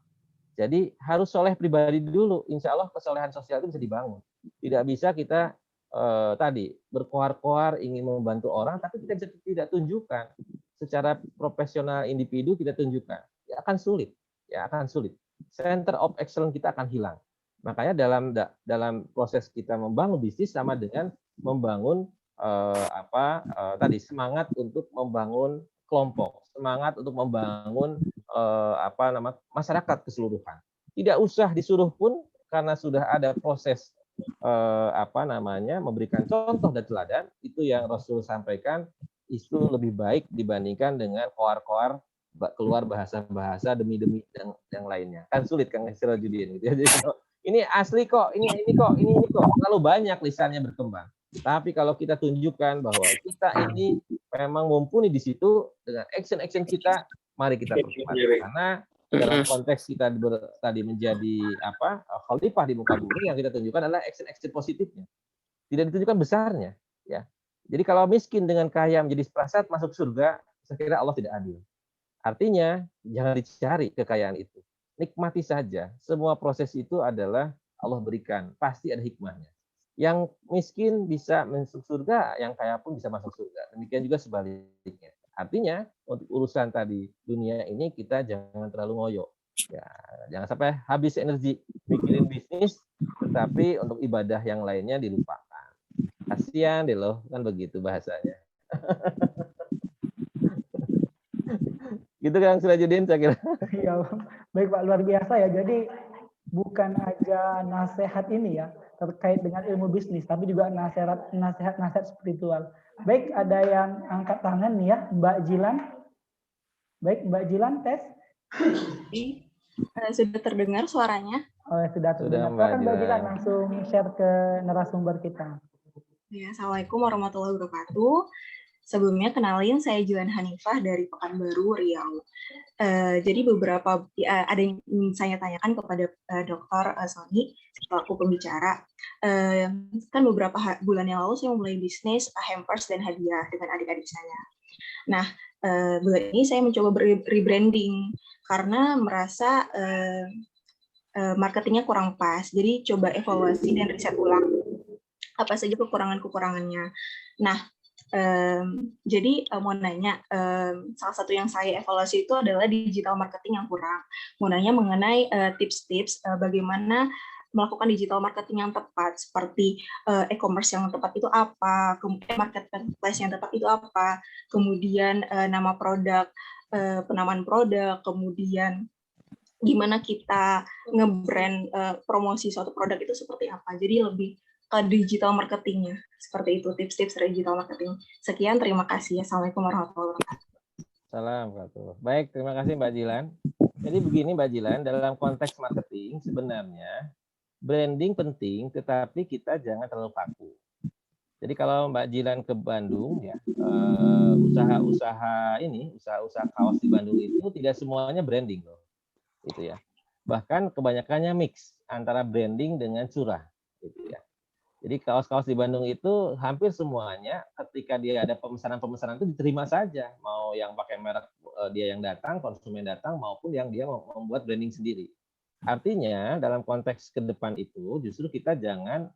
Jadi harus soleh pribadi dulu. Insya Allah kesolehan sosial itu bisa dibangun. Tidak bisa kita tadi berkoar-koar ingin membantu orang, tapi kita bisa tidak tunjukkan secara profesional individu kita tunjukkan, ya akan sulit, Center of excellence kita akan hilang. Makanya dalam proses kita membangun bisnis sama dengan membangun tadi semangat untuk membangun kelompok, semangat untuk membangun masyarakat keseluruhan. Tidak usah disuruh pun karena sudah ada proses memberikan contoh dan teladan, itu yang Rasul sampaikan itu lebih baik dibandingkan dengan koar-koar keluar bahasa-bahasa demi yang lainnya. Kan sulit Kang Sirajudin gitu ya. Jadi, ini asli kok, ini kok, terlalu banyak lisannya berkembang. Tapi kalau kita tunjukkan bahwa kita ini memang mumpuni di situ dengan action kita, mari kita perkuat. Karena dalam konteks kita tadi menjadi khalifah di muka bumi, yang kita tunjukkan adalah action positifnya. Tidak ditunjukkan besarnya, ya. Jadi kalau miskin dengan kaya menjadi seprasat masuk surga, saya kira Allah tidak adil. Artinya jangan dicari kekayaan itu. Nikmati saja. Semua proses itu adalah Allah berikan. Pasti ada hikmahnya. Yang miskin bisa masuk surga, yang kaya pun bisa masuk surga. Demikian juga sebaliknya. Artinya untuk urusan tadi dunia ini kita jangan terlalu ngoyo. Ya, jangan sampai habis energi mikirin bisnis, tetapi untuk ibadah yang lainnya dilupakan. Kasihan deh loh, kan begitu bahasanya. Gitu kan Sirajudin saya kira. Ya, baik Pak, luar biasa ya. Jadi bukan aja nasihat ini ya terkait dengan ilmu bisnis, tapi juga nasihat spiritual. Baik, ada yang angkat tangan nih ya, Mbak Jilan. Baik, Mbak Jilan, tes. Sudah terdengar suaranya? Oh, sudah terdengar. Mbak Jilan langsung share ke narasumber kita. Ya, Assalamualaikum warahmatullahi wabarakatuh. Sebelumnya kenalin, saya Juan Hanifah dari Pekanbaru, Riau. Jadi ada yang ingin saya tanyakan kepada Dr. Sony selaku pembicara. Kan beberapa bulan yang lalu saya mulai bisnis hampers dan hadiah dengan adik-adik saya. Nah, bulan ini saya mencoba rebranding karena merasa marketingnya kurang pas. Jadi coba evaluasi dan riset ulang apa saja kekurangannya. Nah, jadi mau nanya, salah satu yang saya evaluasi itu adalah digital marketing yang kurang. Mau nanya mengenai tips-tips bagaimana melakukan digital marketing yang tepat, seperti e-commerce yang tepat itu apa, kemudian marketplace yang tepat itu apa, kemudian nama produk, penamaan produk, kemudian gimana kita nge-brand promosi suatu produk itu seperti apa. Jadi lebih ke digital marketingnya. Seperti itu tips-tips digital marketing. Sekian, terima kasih. Assalamualaikum warahmatullahi wabarakatuh. Assalamualaikum. Baik, terima kasih Mbak Jilan. Jadi begini Mbak Jilan, dalam konteks marketing sebenarnya branding penting, tetapi kita jangan terlalu kaku. Jadi kalau Mbak Jilan ke Bandung, ya usaha-usaha kaos di Bandung itu tidak semuanya branding loh, gitu ya. Bahkan kebanyakannya mix antara branding dengan curah, gitu ya. Jadi kaos-kaos di Bandung itu hampir semuanya ketika dia ada pemesanan itu diterima saja, mau yang pakai merek dia yang datang, konsumen datang, maupun yang dia membuat branding sendiri. Artinya dalam konteks ke depan itu justru kita jangan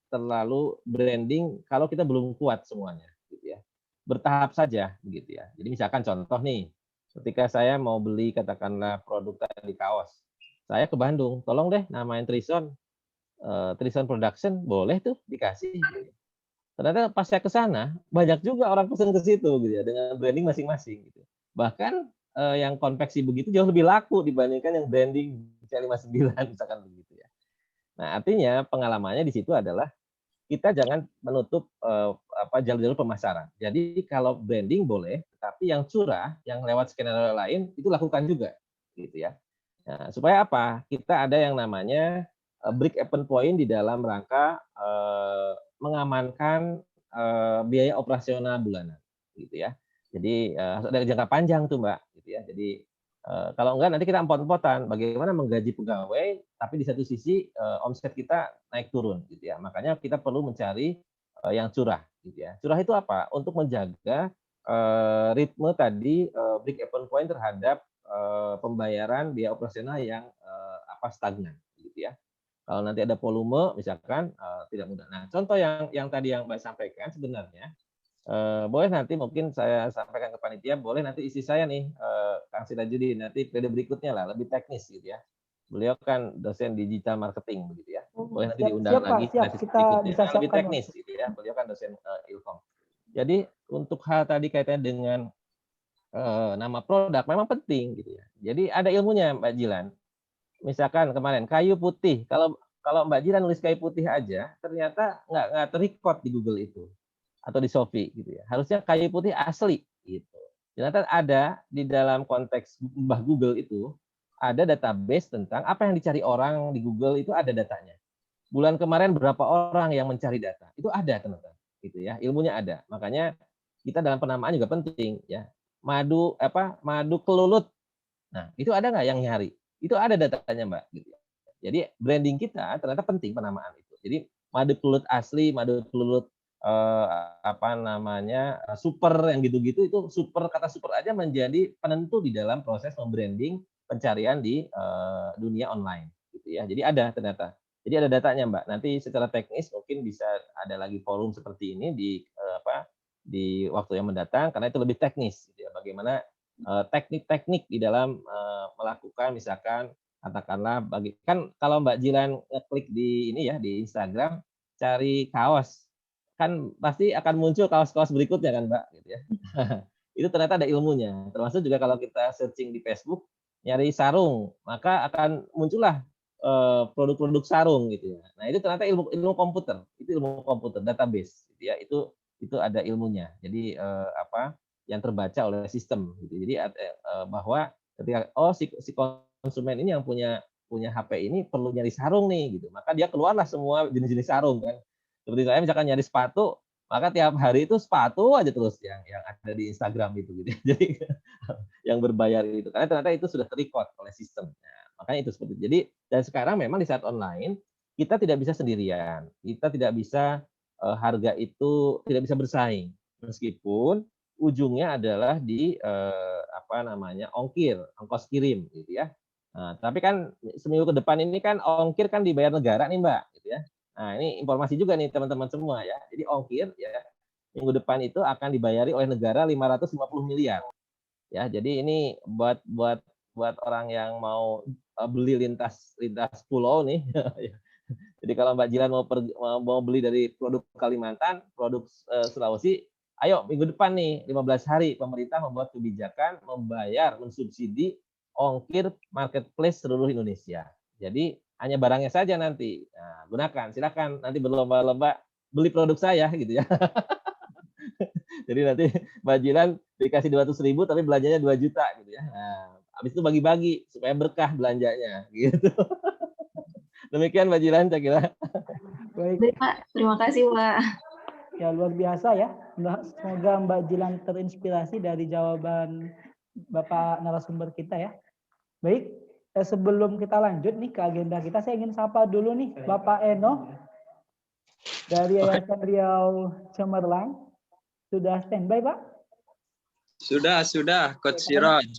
terlalu branding kalau kita belum kuat semuanya, gitu ya. Bertahap saja, begitu ya. Jadi misalkan contoh nih, ketika saya mau beli katakanlah produk tadi kaos, saya ke Bandung, tolong deh namain Trison Production, boleh tuh dikasih. Ternyata pas saya ke sana banyak juga orang pesen ke situ gitu ya dengan branding masing-masing gitu. Bahkan yang konveksi begitu jauh lebih laku dibandingkan yang branding C59 misalkan begitu ya. Nah, artinya pengalamannya di situ adalah kita jangan menutup jalur-jalur pemasaran. Jadi kalau branding boleh, tapi yang curah, yang lewat skenario lain itu lakukan juga gitu ya. Nah, supaya apa? Kita ada yang namanya break even point di dalam rangka mengamankan biaya operasional bulanan, gitu ya. Jadi ada jangka panjang tuh Mbak, gitu ya. Jadi kalau enggak nanti kita empot-empotan. Bagaimana menggaji pegawai tapi di satu sisi omset kita naik turun gitu ya. Makanya kita perlu mencari yang curah gitu ya. Curah itu apa? Untuk menjaga ritme tadi break even point terhadap pembayaran biaya operasional yang stagnan gitu ya. Kalau nanti ada volume misalkan tidak mudah. Nah, contoh yang tadi yang Mbak sampaikan sebenarnya boleh nanti mungkin saya sampaikan ke panitia, boleh nanti isi saya nih Kang Sirajudin nanti periode berikutnya lah lebih teknis gitu ya. Beliau kan dosen digital marketing begitu ya. Boleh nanti diundang lagi kita bisa lebih teknis gitu ya. Beliau kan dosen Ilkom. Jadi untuk hal tadi kaitannya dengan nama produk memang penting gitu ya. Jadi ada ilmunya Mbak Jilan. Misalkan kemarin kayu putih, kalau Mbak Jilan nulis kayu putih aja, ternyata nggak terrecord di Google itu atau di Shopee gitu ya. Harusnya kayu putih asli gitu. Ternyata ada di dalam konteks Mbah Google itu ada database tentang apa yang dicari orang di Google itu ada datanya. Bulan kemarin berapa orang yang mencari data itu ada ternyata gitu ya. Ilmunya ada. Makanya kita dalam penamaan juga penting ya. Madu kelulut. Nah itu ada nggak yang nyari? Itu ada datanya Mbak. Gitu. Jadi branding kita ternyata penting penamaan itu. Jadi madu kelulut asli, madu kelulut super yang gitu-gitu itu kata super aja menjadi penentu di dalam proses membranding pencarian di dunia online gitu ya. Jadi ada ternyata. Jadi ada datanya Mbak. Nanti secara teknis mungkin bisa ada lagi forum seperti ini di waktu yang mendatang karena itu lebih teknis gitu ya. Bagaimana teknik-teknik di dalam melakukan misalkan katakanlah kan kalau Mbak Jilan ngeklik di ini ya di Instagram cari kaos kan pasti akan muncul kaos-kaos berikutnya kan Mbak gitu ya. Itu ternyata ada ilmunya. Termasuk juga kalau kita searching di Facebook nyari sarung, maka akan muncullah produk-produk sarung gitu ya. Nah, itu ternyata ilmu komputer. Itu ilmu komputer, database gitu ya. Itu ada ilmunya. Jadi yang terbaca oleh sistem gitu. Jadi bahwa ketika si konsumen ini yang punya HP ini perlu nyari sarung nih gitu. Maka dia keluarlah semua jenis-jenis sarung kan. Seperti saya misalkan nyari sepatu, maka tiap hari itu sepatu aja terus yang ada di Instagram gitu. Jadi yang berbayar itu karena ternyata itu sudah terrecord oleh sistem. Nah, makanya itu seperti itu. Jadi dan sekarang memang di saat online kita tidak bisa sendirian. Kita tidak bisa harga itu tidak bisa bersaing. Meskipun ujungnya adalah di ongkos kirim gitu ya. Nah, tapi kan seminggu ke depan ini kan ongkir kan dibayar negara nih Mbak gitu ya. Nah, ini informasi juga nih teman-teman semua ya. Jadi ongkir ya minggu depan itu akan dibayari oleh negara 550 miliar. Ya, jadi ini buat orang yang mau beli lintas pulau nih. Jadi kalau Mbak Jilan mau beli dari produk Kalimantan, produk Sulawesi, ayo minggu depan nih 15 hari pemerintah membuat kebijakan mensubsidi ongkir marketplace seluruh Indonesia. Jadi hanya barangnya saja nanti. Nah, gunakan, silakan nanti berlomba-lomba beli produk saya gitu ya. Jadi nanti Mbak Jilan dikasih 200.000 tapi belanjanya 2 juta gitu ya. Nah, habis itu bagi-bagi supaya berkah belanjanya gitu. Demikian Mbak Jilan saya kira. Baik Pak, terima kasih Pak. Ya luar biasa ya. Semoga Mbak Jilan terinspirasi dari jawaban Bapak narasumber kita ya. Baik, sebelum kita lanjut nih ke agenda kita, saya ingin sapa dulu nih Bapak Eno dari Yayasan Riau Cemerlang. Sudah standby Pak? Sudah, Coach Siraj.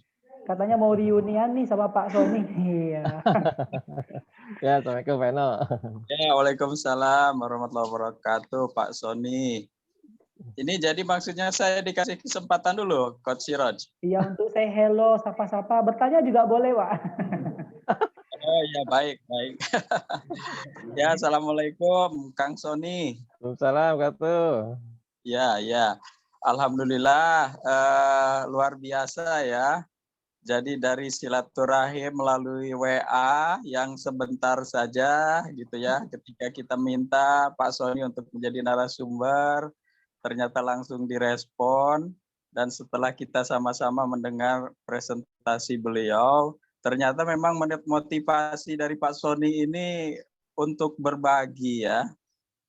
Katanya mau reunian nih sama Pak Sony. Iya. Ya, Assalamualaikum Pak Eno. Ya, Waalaikumsalam warahmatullahi wabarakatuh Pak Sony. Ini jadi maksudnya saya dikasih kesempatan dulu, Coach Siraj. Iya, untuk say hello, sapa-sapa, bertanya juga boleh, Pak. Oh ya, baik. Ya, Assalamualaikum, Kang Sony. Waalaikumsalam, Katu. Ya. Alhamdulillah, luar biasa ya. Jadi dari silaturahim melalui WA yang sebentar saja gitu ya, ketika kita minta Pak Sony untuk menjadi narasumber, ternyata langsung direspon, dan setelah kita sama-sama mendengar presentasi beliau, ternyata memang motivasi dari Pak Sony ini untuk berbagi ya,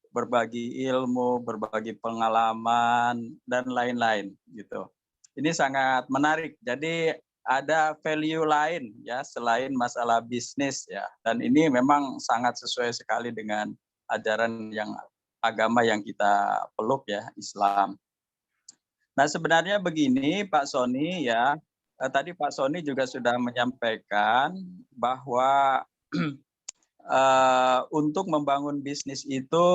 berbagi ilmu, berbagi pengalaman, dan lain-lain gitu. Ini sangat menarik. Jadi ada value lain ya selain masalah bisnis ya. Dan ini memang sangat sesuai sekali dengan ajaran yang agama yang kita peluk ya, Islam. Nah, sebenarnya begini Pak Sony ya, tadi Pak Sony juga sudah menyampaikan bahwa untuk membangun bisnis itu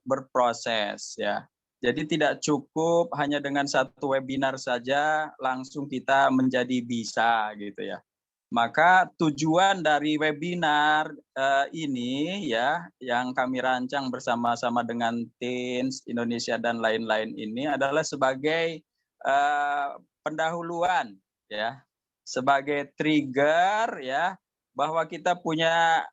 berproses ya. Jadi tidak cukup hanya dengan satu webinar saja langsung kita menjadi bisa gitu ya. Maka tujuan dari webinar ini ya yang kami rancang bersama-sama dengan Teens Indonesia dan lain-lain ini adalah sebagai pendahuluan ya, sebagai trigger ya bahwa kita punya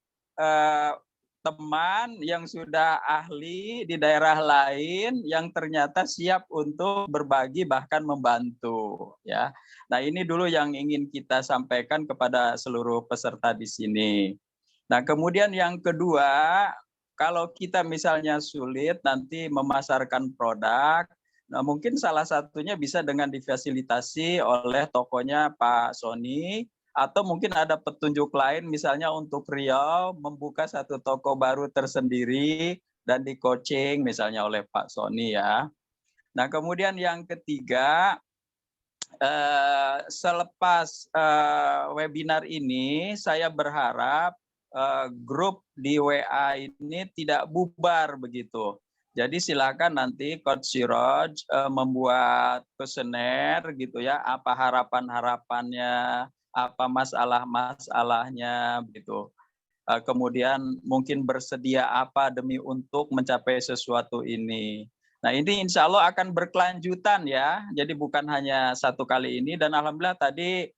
teman yang sudah ahli di daerah lain yang ternyata siap untuk berbagi bahkan membantu ya. Nah, ini dulu yang ingin kita sampaikan kepada seluruh peserta di sini. Nah, kemudian yang kedua, kalau kita misalnya sulit nanti memasarkan produk, nah mungkin salah satunya bisa dengan difasilitasi oleh tokonya Pak Sony, atau mungkin ada petunjuk lain misalnya untuk Riau membuka satu toko baru tersendiri dan di coaching misalnya oleh Pak Sony ya. Nah, kemudian yang ketiga, selepas webinar ini saya berharap grup di WA ini tidak bubar begitu. Jadi silakan nanti Coach Siroj membuat kuesioner gitu ya, apa harapan-harapannya, apa masalah-masalahnya begitu. Kemudian mungkin bersedia apa demi untuk mencapai sesuatu ini. Nah, ini insya Allah akan berkelanjutan ya. Jadi bukan hanya satu kali ini, dan alhamdulillah tadi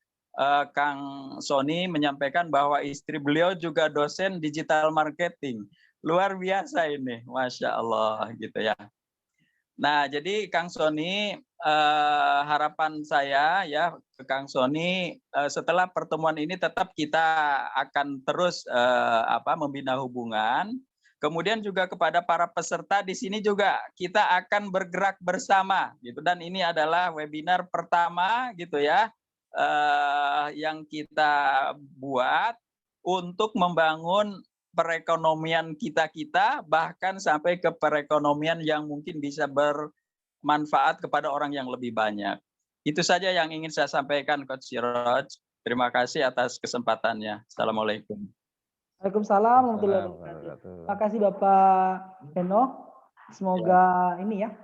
Kang Sony menyampaikan bahwa istri beliau juga dosen digital marketing. Luar biasa ini, Masya Allah gitu ya. Nah, jadi Kang Sony, harapan saya ya ke Kang Sony, setelah pertemuan ini tetap kita akan terus membina hubungan. Kemudian juga kepada para peserta di sini juga kita akan bergerak bersama gitu, dan ini adalah webinar pertama gitu ya yang kita buat untuk membangun perekonomian kita bahkan sampai ke perekonomian yang mungkin bisa bermanfaat kepada orang yang lebih banyak. Itu saja yang ingin saya sampaikan Coach Siroj. Terima kasih atas kesempatannya. Assalamualaikum. Waalaikumsalam warahmatullahi wabarakatuh. Terima kasih Bapak Eno. Semoga ini ya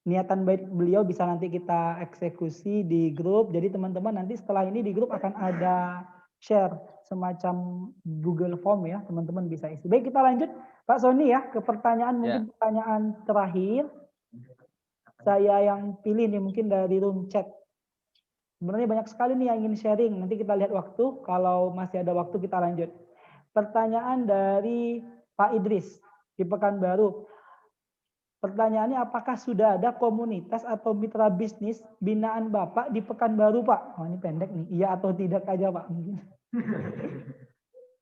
niatan baik beliau bisa nanti kita eksekusi di grup. Jadi teman-teman nanti setelah ini di grup akan ada share semacam Google Form ya, teman-teman bisa isi. Baik, kita lanjut Pak Sony ya ke pertanyaan, mungkin pertanyaan terakhir. Saya yang pilih nih mungkin dari room chat. Sebenarnya banyak sekali nih yang ingin sharing. Nanti kita lihat waktu, kalau masih ada waktu kita lanjut. Pertanyaan dari Pak Idris di Pekanbaru. Pertanyaannya, apakah sudah ada komunitas atau mitra bisnis binaan Bapak di Pekanbaru, Pak? Oh, ini pendek nih. Iya atau tidak aja, Pak?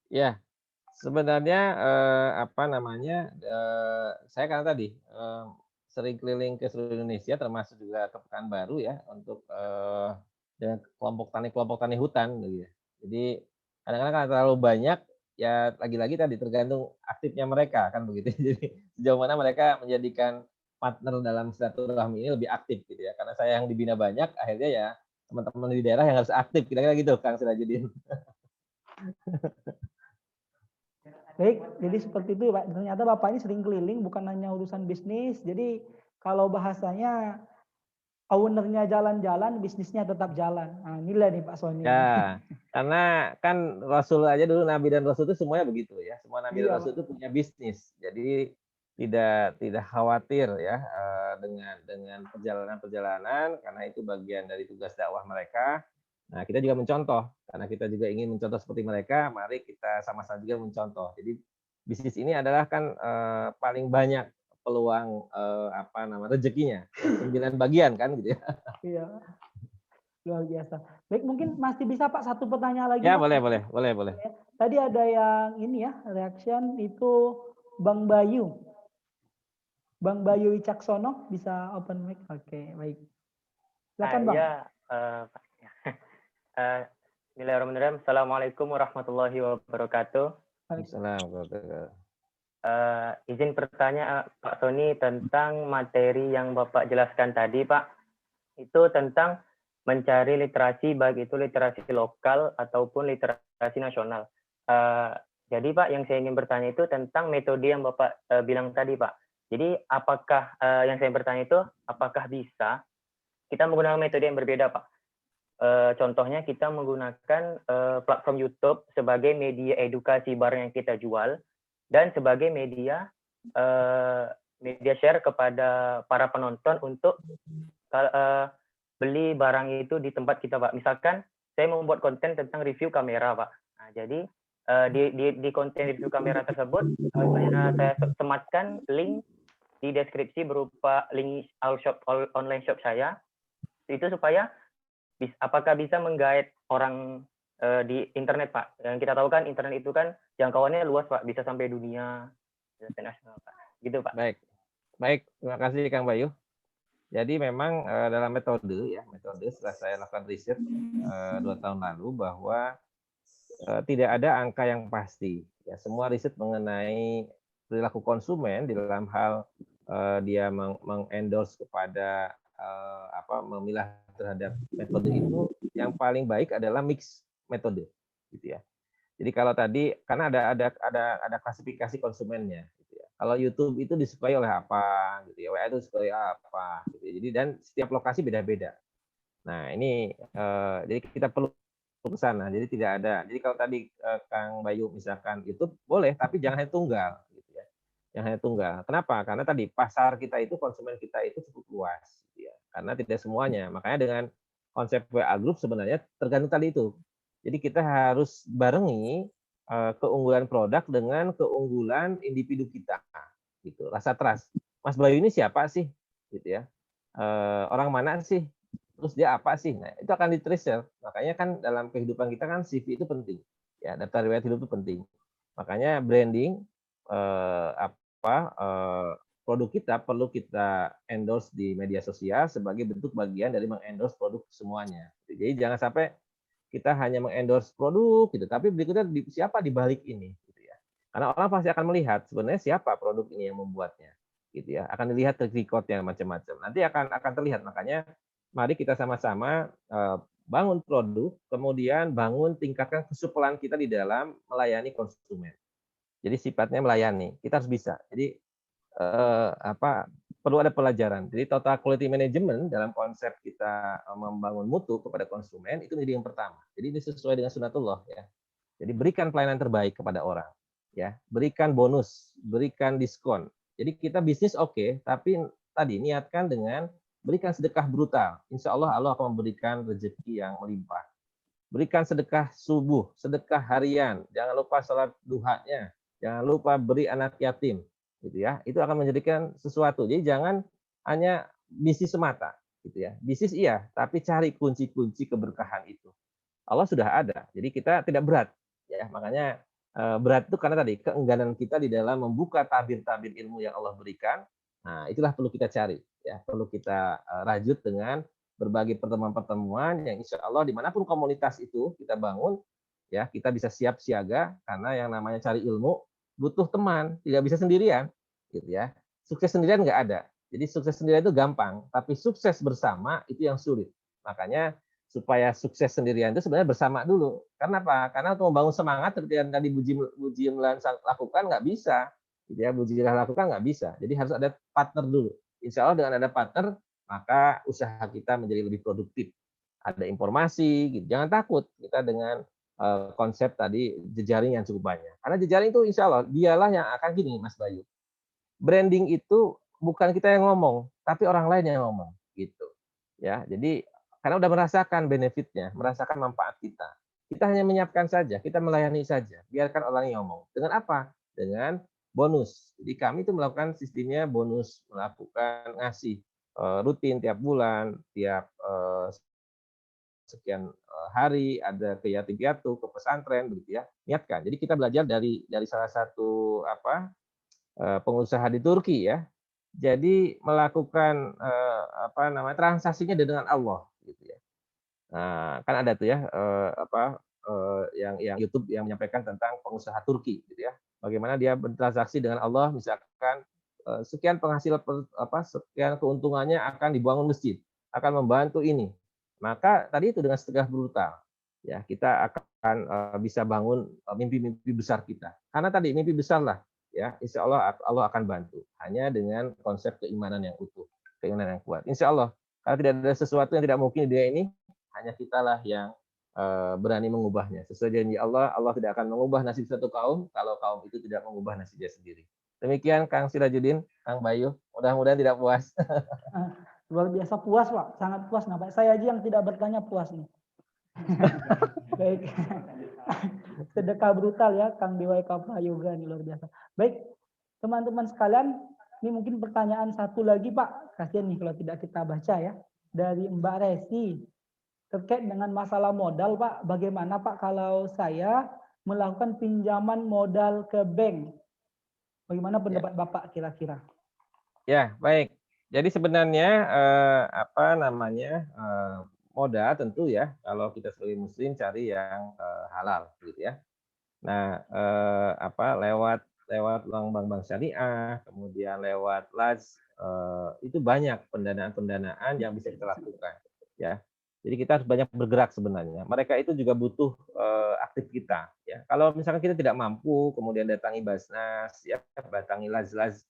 Ya, sebenarnya saya kan tadi sering keliling ke seluruh Indonesia, termasuk juga ke Pekanbaru ya, untuk dengan kelompok tani hutan gitu ya. Jadi kadang-kadang kan terlalu banyak, ya lagi-lagi tadi tergantung aktifnya mereka kan begitu. Jadi sejauh mana mereka menjadikan partner dalam silaturahmi ini lebih aktif gitu ya. Karena saya yang dibina banyak, akhirnya ya teman-teman di daerah yang harus aktif, kira-kira gitu Kang Sirajudin. Baik, jadi seperti itu Pak. Ternyata Bapak ini sering keliling, bukan hanya urusan bisnis. Jadi kalau bahasanya ownernya jalan-jalan, bisnisnya tetap jalan. Nah, inilah nih Pak Sony. Ya, karena kan Rasul aja dulu, Nabi dan Rasul itu semuanya begitu ya. Semua Nabi dan Rasul itu punya bisnis. Jadi tidak khawatir ya dengan perjalanan-perjalanan, karena itu bagian dari tugas dakwah mereka. Nah, kita juga mencontoh, karena kita juga ingin mencontoh seperti mereka, mari kita sama-sama juga mencontoh. Jadi bisnis ini adalah kan paling banyak peluang rezekinya, 9 bagian kan gitu ya. Iya. Luar biasa. Baik, mungkin masih bisa Pak satu pertanyaan lagi. Ya, Pak. boleh. Tadi ada yang ini ya, reaction itu Bang Bayu. Bang Bayu Wicaksono bisa open mic. Oke, baik. Silakan Bang. Ya, Bismillahirrahmanirrahim. Assalamualaikum warahmatullahi wabarakatuh. Waalaikumsalam. Izin bertanya Pak Sony tentang materi yang Bapak jelaskan tadi, Pak. Itu tentang mencari literasi, baik itu literasi lokal ataupun literasi nasional. Jadi Pak, yang saya ingin bertanya itu tentang metode yang Bapak bilang tadi, Pak. Jadi apakah yang saya bertanya itu, apakah bisa kita menggunakan metode yang berbeda, Pak? Contohnya kita menggunakan platform YouTube sebagai media edukasi barang yang kita jual, dan sebagai media share kepada para penonton untuk beli barang itu di tempat kita, Pak. Misalkan saya membuat konten tentang review kamera, Pak. Nah, jadi di konten review kamera tersebut saya sematkan link di deskripsi berupa link online shop saya, itu supaya apakah bisa menggait orang di internet, Pak. Yang kita tahu kan internet itu kan jangkauannya luas, Pak, bisa sampai dunia internasional, Pak. Gitu, Pak. Baik, terima kasih Kang Bayu. Jadi memang dalam metode setelah saya lakukan riset 2 tahun lalu bahwa tidak ada angka yang pasti. Ya, semua riset mengenai perilaku konsumen di dalam hal dia mengendorse kepada memilah terhadap metode itu, yang paling baik adalah mix metode, gitu ya. Jadi kalau tadi karena ada klasifikasi konsumennya, gitu ya. Kalau YouTube itu disukai oleh apa, gitu ya. WA itu disukai apa, gitu ya. Jadi dan setiap lokasi beda-beda. Nah ini jadi kita perlu ke sana. Jadi tidak ada. Jadi kalau tadi Kang Bayu misalkan YouTube boleh, tapi jangan hanya tunggal, gitu ya. Jangan hanya tunggal. Kenapa? Karena tadi pasar kita itu, konsumen kita itu cukup luas, gitu ya. Karena tidak semuanya. Makanya dengan konsep WA Group sebenarnya tergantung tadi itu. Jadi kita harus barengi keunggulan produk dengan keunggulan individu kita, gitu. Rasa trust. Mas Bayu ini siapa sih, gitu ya? Orang mana sih? Terus dia apa sih? Nah, itu akan di-tracer. Makanya kan dalam kehidupan kita kan CV itu penting. Ya, daftar riwayat hidup itu penting. Makanya branding produk kita perlu kita endorse di media sosial sebagai bentuk bagian dari mengendorse produk semuanya. Jadi jangan sampai kita hanya mengendorse produk gitu, tapi berikutnya siapa di balik ini, gitu ya. Karena orang pasti akan melihat sebenarnya siapa produk ini yang membuatnya, gitu ya. Akan dilihat track record-nya macam-macam. Nanti akan terlihat. Makanya mari kita sama-sama bangun produk, kemudian bangun tingkatkan kesupelan kita di dalam melayani konsumen. Jadi sifatnya melayani, kita harus bisa. Jadi perlu ada pelajaran. Jadi total quality management dalam konsep kita membangun mutu kepada konsumen itu menjadi yang pertama. Jadi ini sesuai dengan sunatullah ya. Jadi berikan pelayanan terbaik kepada orang, ya. Berikan bonus, berikan diskon. Jadi kita bisnis oke, tapi tadi niatkan dengan berikan sedekah brutal. Insya Allah Allah akan memberikan rezeki yang melimpah. Berikan sedekah subuh, sedekah harian. Jangan lupa sholat duhanya. Jangan lupa beri anak yatim. Gitu ya, itu akan menjadikan sesuatu. Jadi jangan hanya bisnis semata, gitu ya. Bisnis iya, tapi cari kunci-kunci keberkahan itu. Allah sudah ada, jadi kita tidak berat, ya. Makanya berat itu karena tadi keengganan kita di dalam membuka tabir-tabir ilmu yang Allah berikan. Nah, itulah perlu kita cari, ya. Perlu kita rajut dengan berbagai pertemuan-pertemuan yang insya Allah dimanapun komunitas itu kita bangun, ya kita bisa siap siaga karena yang namanya cari ilmu butuh teman, tidak bisa sendirian, gitu ya. Sukses sendirian nggak ada. Jadi sukses sendirian itu gampang, tapi sukses bersama itu yang sulit. Makanya supaya sukses sendirian itu sebenarnya bersama dulu. Karena apa? Karena untuk membangun semangat seperti yang tadi Bu Jimlan lakukan nggak bisa, gitu ya. Bu Jimlan lakukan nggak bisa. Jadi harus ada partner dulu. Insya Allah dengan ada partner, maka usaha kita menjadi lebih produktif. Ada informasi, gitu. Jangan takut kita dengan konsep tadi jejaring yang cukup banyak. Karena jejaring itu insya Allah dialah yang akan gini, Mas Bayu. Branding itu bukan kita yang ngomong, tapi orang lain yang ngomong, gitu. Ya, jadi karena udah merasakan benefitnya, merasakan manfaat kita. Kita hanya menyiapkan saja, kita melayani saja. Biarkan orang yang ngomong. Dengan apa? Dengan bonus. Jadi kami itu melakukan sistemnya bonus, melakukan ngasih rutin tiap bulan, tiap sekian hari, ada ke yatim piatu, ke pesantren, begitu ya. Niatkan. Jadi kita belajar dari salah satu pengusaha di Turki ya. Jadi melakukan transaksinya dengan Allah, gitu ya. Nah, kan ada tuh ya yang YouTube yang menyampaikan tentang pengusaha Turki, gitu ya. Bagaimana dia bertransaksi dengan Allah, misalkan sekian penghasilan sekian keuntungannya akan dibangun masjid, akan membantu ini. Maka tadi itu dengan setengah brutal, ya kita akan bisa bangun mimpi-mimpi besar kita. Karena tadi mimpi besar lah, ya insya Allah Allah akan bantu. Hanya dengan konsep keimanan yang utuh, keimanan yang kuat. Insya Allah. Karena tidak ada sesuatu yang tidak mungkin di dunia ini, hanya kitalah yang berani mengubahnya. Sesuai janji Allah, Allah tidak akan mengubah nasib satu kaum kalau kaum itu tidak mengubah nasibnya sendiri. Demikian Kang Sirajudin, Kang Bayu. Mudah-mudahan tidak puas. Luar biasa puas, Pak. Sangat puas. Nah, Pak, saya aja yang tidak bertanya puas nih. Baik. Sedekah brutal ya, Kang Dewa Prayoga ini luar biasa. Baik, teman-teman sekalian, ini mungkin pertanyaan satu lagi, Pak. Kasihan nih kalau tidak kita baca ya. Dari Mbak Resi. Terkait dengan masalah modal, Pak. Bagaimana, Pak, kalau saya melakukan pinjaman modal ke bank? Bagaimana pendapat Bapak kira-kira? Ya, baik. Jadi sebenarnya modal tentu ya kalau kita sebagai muslim cari yang halal gitu ya. Nah, lewat bank-bank syariah, kemudian lewat LAS itu banyak pendanaan-pendanaan yang bisa kita lakukan ya. Jadi kita harus banyak bergerak sebenarnya. Mereka itu juga butuh aktif kita ya. Kalau misalkan kita tidak mampu kemudian datangi Basnas ya, datangi LAS-LAS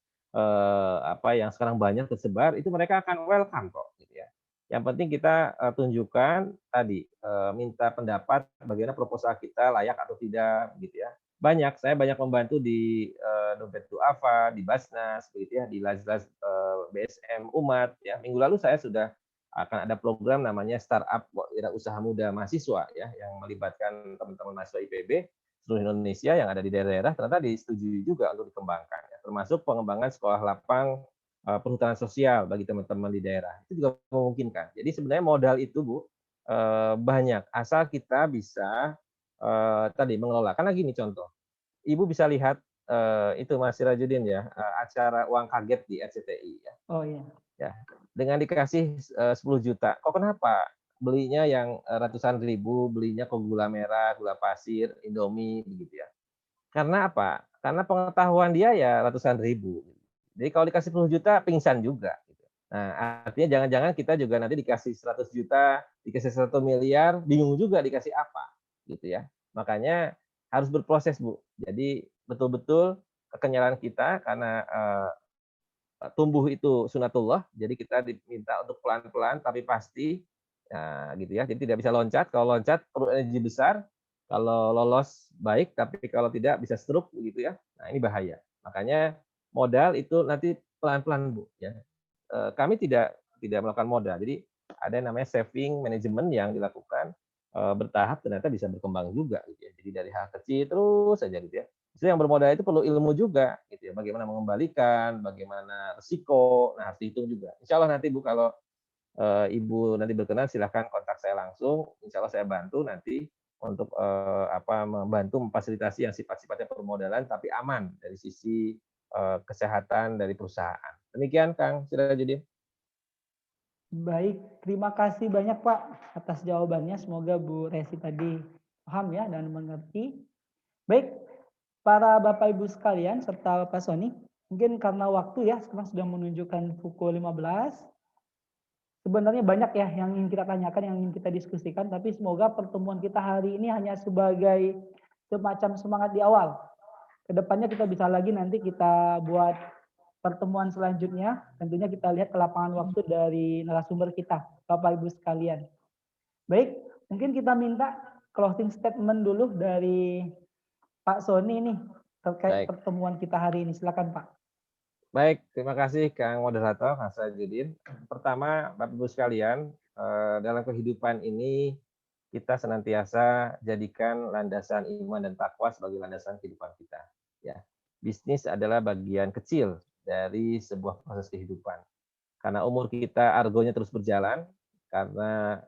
yang sekarang banyak tersebar, itu mereka akan welcome kok gitu ya. Yang penting kita tunjukkan tadi minta pendapat bagaimana proposal kita layak atau tidak gitu ya. Saya banyak membantu di Dompet Duafa, di Basnas begitu ya, di LAS-LAS BSM Umat ya. Minggu lalu saya sudah akan ada program namanya Startup Wirausaha Muda Mahasiswa ya, yang melibatkan teman-teman mahasiswa IPB seluruh Indonesia yang ada di daerah-daerah, ternyata disetujui juga untuk dikembangkan ya. Termasuk pengembangan sekolah lapang perhutanan sosial bagi teman-teman di daerah. Itu juga memungkinkan. Jadi sebenarnya modal itu Bu banyak, asal kita bisa tadi mengelola. Karena gini contoh, Ibu bisa lihat itu Mas Sirajudin ya, acara uang kaget di RCTI ya. Oh iya. Ya, dengan dikasih 10 juta, kok kenapa belinya yang ratusan ribu, belinya kok gula merah, gula pasir, Indomie begitu ya. Karena apa? Karena pengetahuan dia ya ratusan ribu. Jadi kalau dikasih 10 juta pingsan juga. Nah, artinya jangan-jangan kita juga nanti dikasih 100 juta, dikasih 1 miliar, bingung juga dikasih apa, gitu ya. Makanya harus berproses, Bu. Jadi betul-betul kekenyalan kita karena tumbuh itu sunatullah, jadi kita diminta untuk pelan-pelan tapi pasti, gitu ya. Jadi tidak bisa loncat, kalau loncat perlu energi besar, kalau lolos baik, tapi kalau tidak bisa stroke begitu ya. Nah ini bahaya. Makanya modal itu nanti pelan-pelan Bu ya. Kami tidak melakukan modal, jadi ada yang namanya saving management yang dilakukan bertahap ternyata bisa berkembang juga gitu ya. Jadi dari hal kecil terus saja gitu ya. Justru yang bermodal itu perlu ilmu juga gitu ya. Bagaimana mengembalikan, bagaimana risiko, nah harus dihitung juga. Insya Allah nanti Bu kalau Ibu nanti berkenan silahkan kontak saya langsung. Insya Allah saya bantu nanti untuk membantu memfasilitasi yang sifat-sifatnya permodalan tapi aman dari sisi kesehatan dari perusahaan. Demikian Kang Sirajudin. Baik, terima kasih banyak Pak atas jawabannya. Semoga Bu Resi tadi paham ya dan mengerti. Baik, para Bapak Ibu sekalian serta Pak Sony, mungkin karena waktu ya, sekarang sudah menunjukkan pukul 15. Sebenarnya banyak ya yang ingin kita tanyakan, yang ingin kita diskusikan, tapi semoga pertemuan kita hari ini hanya sebagai semacam semangat di awal. Kedepannya kita bisa lagi nanti kita buat pertemuan selanjutnya, tentunya kita lihat ke lapangan waktu dari narasumber kita, Bapak Ibu sekalian. Baik, mungkin kita minta closing statement dulu dari Pak Sony nih terkait pertemuan kita hari ini. Silakan Pak. Baik, terima kasih Kang Moderator, Mas Sajudin. Pertama, Bapak Ibu sekalian, dalam kehidupan ini kita senantiasa jadikan landasan iman dan takwa sebagai landasan kehidupan kita. Ya, bisnis adalah bagian kecil dari sebuah proses kehidupan. Karena umur kita argonya terus berjalan, karena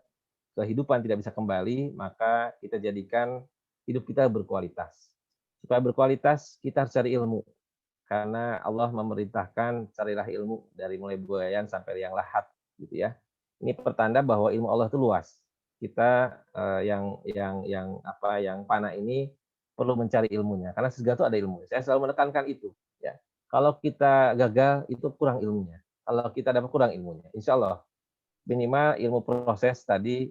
kehidupan tidak bisa kembali, maka kita jadikan hidup kita berkualitas. Supaya berkualitas, kita harus cari ilmu. Karena Allah memerintahkan carilah ilmu dari mulai buayan sampai yang lahat gitu ya. Ini pertanda bahwa ilmu Allah itu luas. kita yang panah ini perlu mencari ilmunya, karena segala itu ada ilmunya. Saya selalu menekankan itu, ya. Kalau kita gagal itu kurang ilmunya. Kalau kita dapat kurang ilmunya, insya Allah minimal ilmu proses tadi,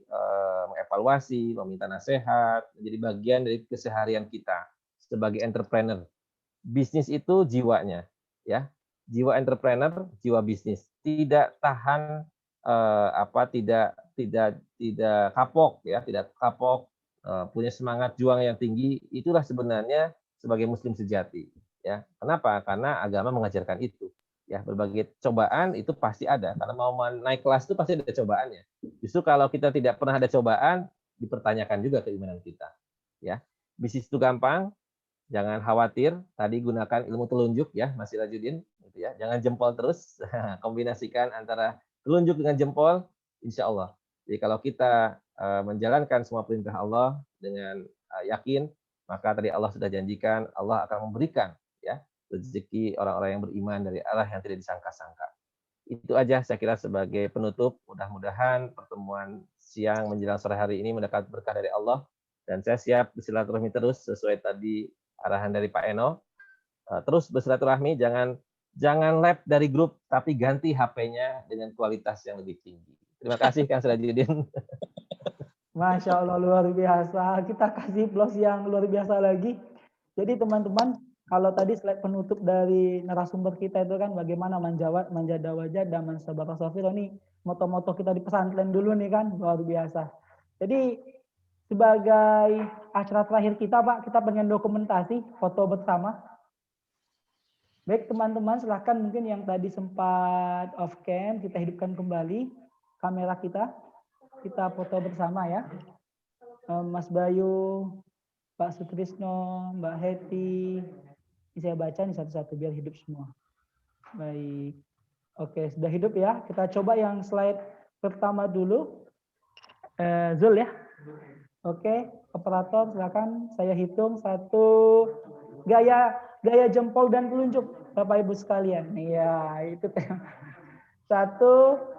mengevaluasi, meminta nasihat, menjadi bagian dari keseharian kita sebagai entrepreneur. Bisnis itu jiwanya, ya. Jiwa entrepreneur, jiwa bisnis. Tidak tahan tidak kapok, ya, tidak kapok, punya semangat juang yang tinggi. Itulah sebenarnya sebagai muslim sejati, ya. Kenapa? Karena agama mengajarkan itu. Ya, berbagai cobaan itu pasti ada. Karena mau naik kelas itu pasti ada cobaannya. Justru kalau kita tidak pernah ada cobaan, dipertanyakan juga keimanan kita. Ya, bisnis itu gampang. Jangan khawatir, tadi gunakan ilmu telunjuk ya, Mas Sirajudin, gitu ya. Jangan jempol terus, kombinasikan antara telunjuk dengan jempol, insya Allah. Jadi kalau kita menjalankan semua perintah Allah dengan yakin, maka tadi Allah sudah janjikan, Allah akan memberikan ya rezeki orang-orang yang beriman dari arah yang tidak disangka-sangka. Itu aja saya kira sebagai penutup. Mudah-mudahan pertemuan siang menjelang sore hari ini mendapat berkah dari Allah. Dan saya siap bersilaturahmi terus sesuai tadi arahan dari Pak Eno. Terus bersilaturahmi, jangan lab dari grup, tapi ganti HP-nya dengan kualitas yang lebih tinggi. Terima kasih Kang Sirajudin. Masya Allah, luar biasa. Kita kasih plus yang luar biasa lagi. Jadi teman-teman, kalau tadi slide penutup dari narasumber kita itu kan bagaimana manjada wajah dan mensabar sofiro, ini moto-moto kita di pesantren dulu nih kan, luar biasa. Jadi sebagai acara terakhir kita Pak, kita pengen dokumentasi foto bersama. Baik teman-teman, silahkan mungkin yang tadi sempat off cam, kita hidupkan kembali kamera kita foto bersama ya. Mas Bayu, Pak Sutrisno, Mbak Heti, ini saya baca nih satu-satu biar hidup semua. Baik, oke sudah hidup ya. Kita coba yang slide pertama dulu. Zul ya. Oke, operator silakan. Saya hitung 1, gaya jempol dan telunjuk Bapak Ibu sekalian. Iya, itu 1,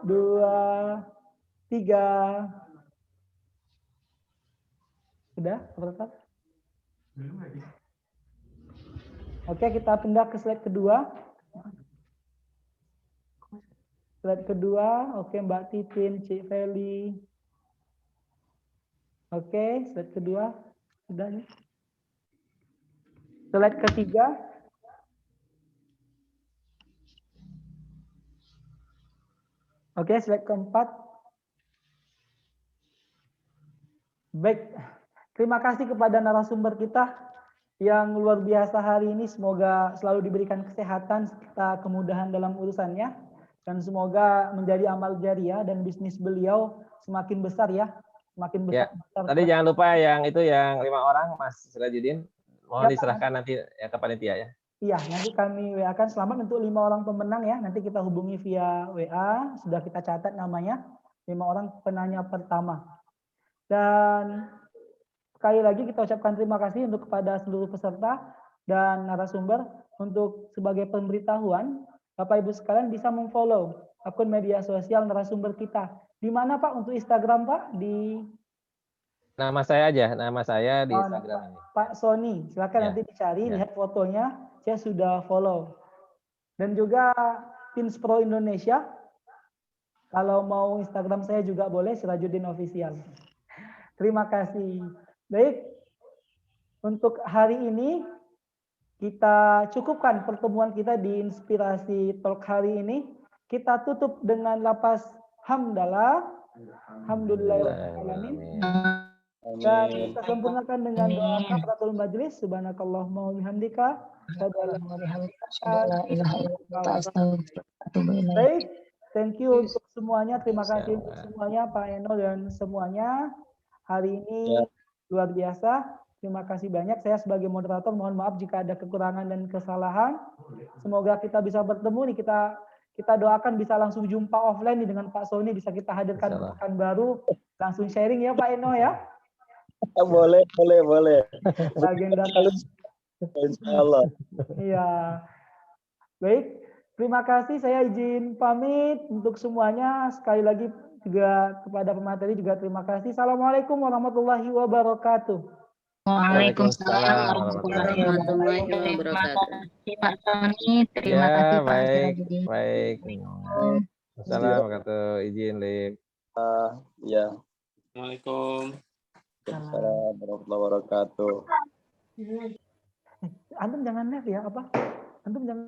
2, 3. Sudah, operator? Oke, kita pindah ke slide kedua. Slide kedua, oke Mbak Titin, Cik Feli. Oke, slide kedua. Sudah nih. Slide ketiga. Oke, slide keempat. Baik, terima kasih kepada narasumber kita yang luar biasa hari ini. Semoga selalu diberikan kesehatan serta kemudahan dalam urusannya. Dan semoga menjadi amal jariah dan bisnis beliau semakin besar ya. Semakin besar. Ya, tadi jangan lupa yang itu yang 5 orang Mas Sirajudin. Mohon ya, diserahkan nanti ya ke panitia ya. Iya, nanti kami WA-kan selamat untuk 5 orang pemenang ya. Nanti kita hubungi via WA, sudah kita catat namanya. 5 orang penanya pertama. Dan sekali lagi kita ucapkan terima kasih untuk kepada seluruh peserta dan narasumber. Untuk sebagai pemberitahuan, Bapak Ibu sekalian bisa memfollow akun media sosial narasumber kita. Di mana Pak untuk Instagram Pak? Di nama saya aja, nama saya di Instagram ini. Pak Sony, silakan ya, nanti dicari, ya. Lihat fotonya, saya sudah follow. Dan juga Tinspro Indonesia, kalau mau Instagram saya juga boleh, Sirajudin Official. Terima kasih. Baik, untuk hari ini kita cukupkan pertemuan kita di Inspirasi Talk hari ini. Kita tutup dengan lafaz hamdalah, alhamdulillahirrahmanirrahim. Dan kita sempurnakan dengan doa kafaratul majlis. Subhanakallahumma wa bihamdika. Baik, thank you untuk semuanya. Terima kasih untuk semuanya, Pak Eno dan semuanya. Hari ini luar biasa. Terima kasih banyak. Saya sebagai moderator mohon maaf jika ada kekurangan dan kesalahan. Semoga kita bisa bertemu nih. Kita doakan bisa langsung jumpa offline nih dengan Pak Sony, bisa kita hadirkan pekan baru, langsung sharing ya Pak Eno ya. Boleh. Agenda Insyaallah. Iya. Baik, terima kasih. Saya izin pamit untuk semuanya. Sekali lagi juga kepada pemateri juga terima kasih. Assalamualaikum warahmatullahi wabarakatuh. Waalaikumsalam warahmatullahi wabarakatuh. Pak Sony, terima Ya, kasih Pak baik, sudah jadi. baik. Assalamualaikum warahmatullahi izin, Lip. Ya. Assalamualaikum. Waalaikumsalam warahmatullahi wabarakatuh. Antum jangan live ya, apa? Antum jangan